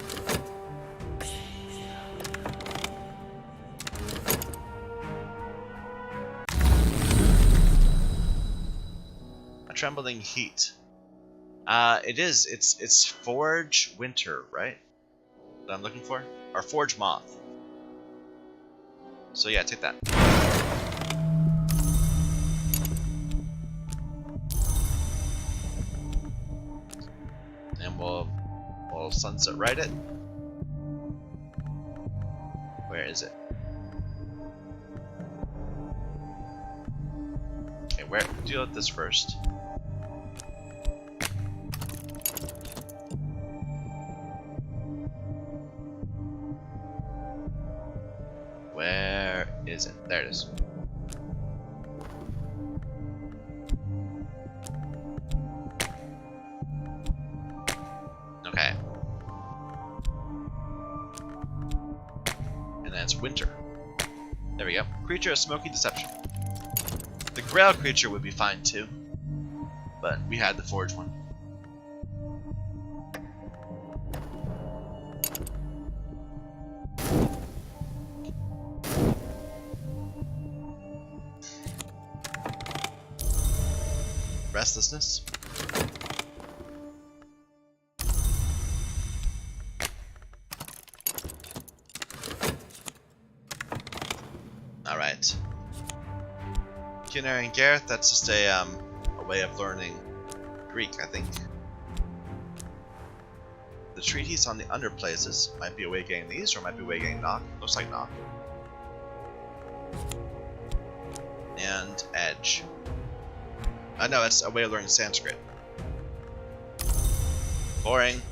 A trembling heat. It is. It's forge winter, right? That I'm looking for, or forge moth. So yeah, take that. And we'll sunset right it. Where is it? Okay, where deal with this first. Where is it? There it is. Okay. And then it's winter. There we go. Creature of smoky deception. The Grail creature would be fine too, but we had the forge one. Restlessness. Alright. Kinner and Gareth, that's just a way of learning Greek, I think. The treatise on the underplaces might be a way of getting these, or might be a way of getting knock. Looks like knock. And edge. No, it's a way of learning Sanskrit. Boring.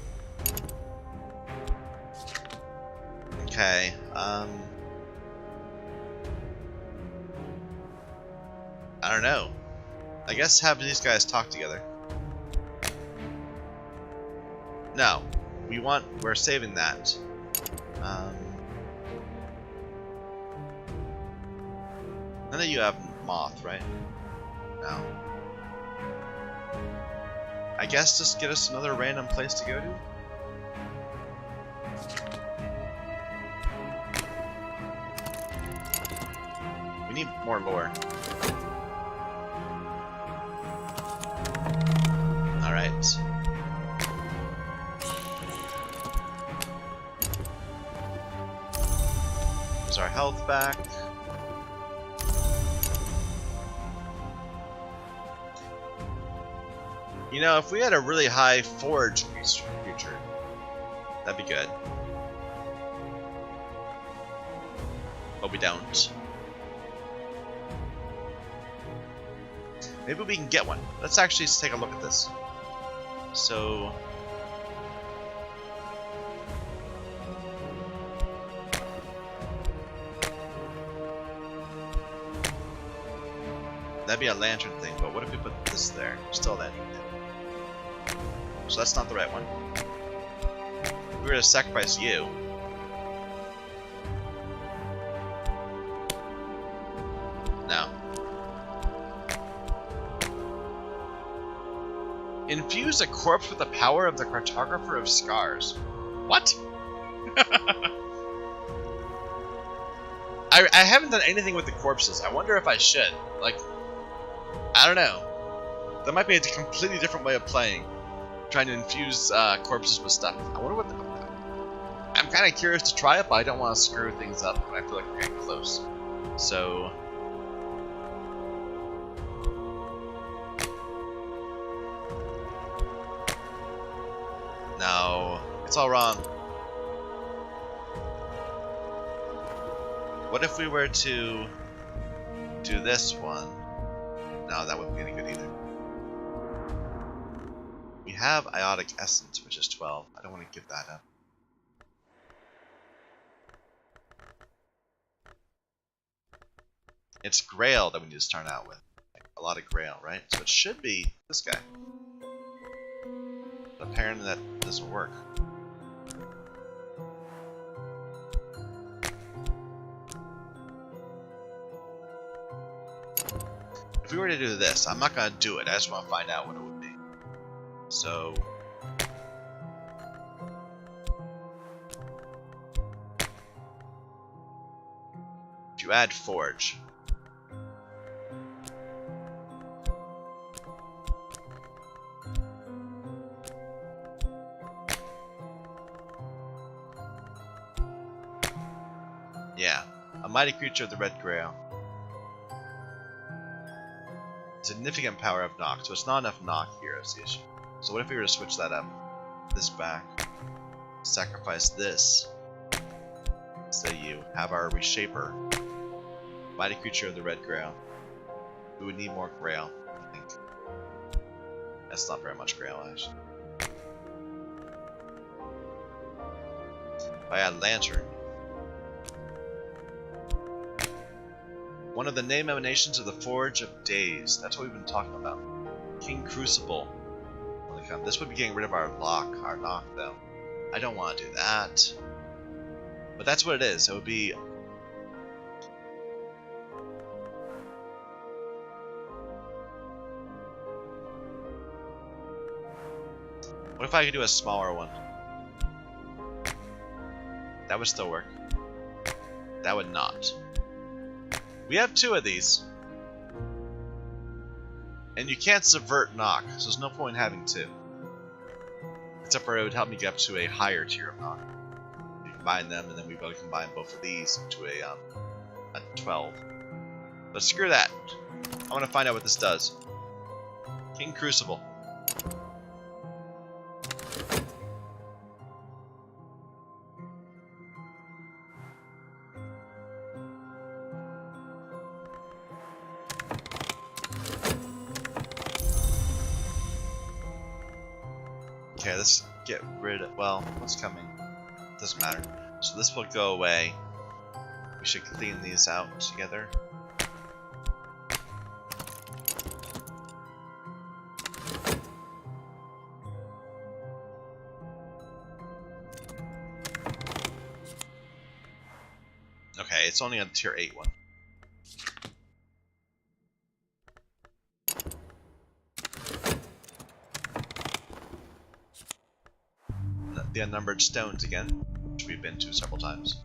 Okay, I don't know. I guess have these guys talk together. No. We're saving that. None of you have moth, right? No. I guess just get us another random place to go to? We need more lore. Alright. There's our health back. You know, if we had a really high forge creature, that'd be good. But we don't. Maybe we can get one. Let's actually take a look at this. So... that'd be a lantern thing, but what if we put this there? Still a lantern thing. So that's not the right one. If we were to sacrifice you... no. Infuse a corpse with the power of the cartographer of scars. What? I haven't done anything with the corpses. I wonder if I should. Like, I don't know. That might be a completely different way of playing. Trying to infuse corpses with stuff. I wonder what I'm kind of curious to try it, but I don't want to screw things up when I feel like we're getting close. So... no, it's all wrong. What if we were to do this one? No, that wouldn't be any good either. We have Iotic Essence, which is 12. I don't want to give that up. It's Grail that we need to start out with. a lot of grail, right? So it should be this guy. But apparently that doesn't work. If we were to do this, I'm not going to do it. I just want to find out what it would be. So... if you add forge... yeah, a mighty creature of the red grail. Significant power of knock, so it's not enough knock here is the issue. So what if we were to switch that up? This back. Sacrifice this. So you have our reshaper. Mighty creature of the red grail. We would need more grail, I think. That's not very much grail, actually. If I add lantern. One of the name emanations of the Forge of Days. That's what we've been talking about. King Crucible. This would be getting rid of our knock though. I don't want to do that. But that's what it is. It would be... what if I could do a smaller one? That would still work. That would not. We have 2 of these. And you can't subvert knock, so there's no point in having 2. Except for it would help me get up to a higher tier of knock. We combine them, and then we've got to combine both of these into a 12. But screw that. I want to find out what this does. King Crucible. Okay, let's get rid of... well, what's coming? Doesn't matter. So this will go away. We should clean these out together. Okay, it's only on tier 8 one. The unnumbered stones again, which we've been to several times.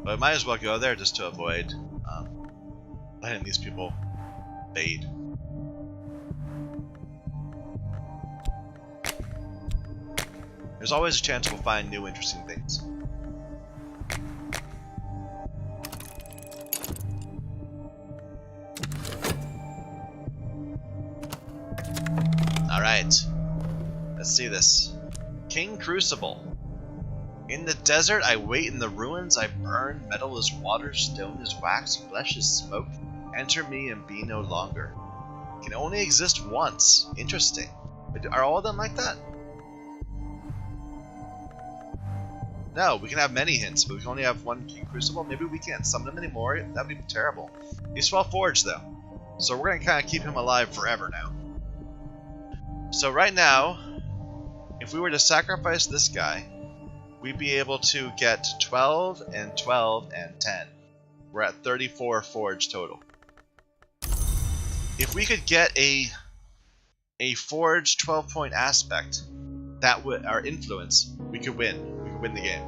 But I might as well go there just to avoid letting these people fade. There's always a chance we'll find new interesting things. Alright, let's see this. King Crucible. In the desert I wait in the ruins, I burn, metal is water, stone is wax, flesh is smoke. Enter me and be no longer. Can only exist once. Interesting. Are all of them like that? No, we can have many hints, but we can only have one King Crucible. Maybe we can't summon him anymore. That'd be terrible. He's well forged though. So we're gonna kinda keep him alive forever now. So right now, if we were to sacrifice this guy, we'd be able to get 12 and 12 and 10. We're at 34 forge total. If we could get a forge 12-point aspect, that would our influence, we could win. We could win the game.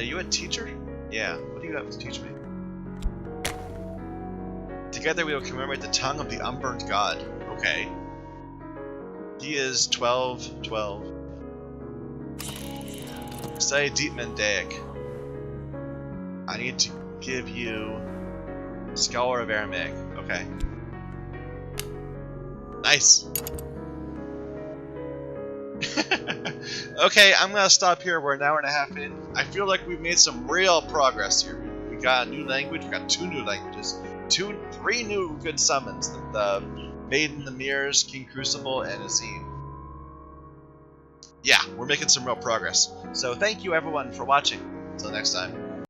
You a teacher? Yeah. What do you have to teach me? Together we will commemorate the tongue of the unburnt god. Okay. He is 12, 12. Study Deep Mendaic. I need to give you Scholar of Aramaic. Okay. Nice. Okay, I'm gonna stop here. We're an hour and a half in. I feel like we've made some real progress here. We got a new language. We got 2 new languages. 3 new good summons. The Maiden in the Mirrors, King Crucible, and Azim. Yeah, we're making some real progress. So thank you everyone for watching. Until next time.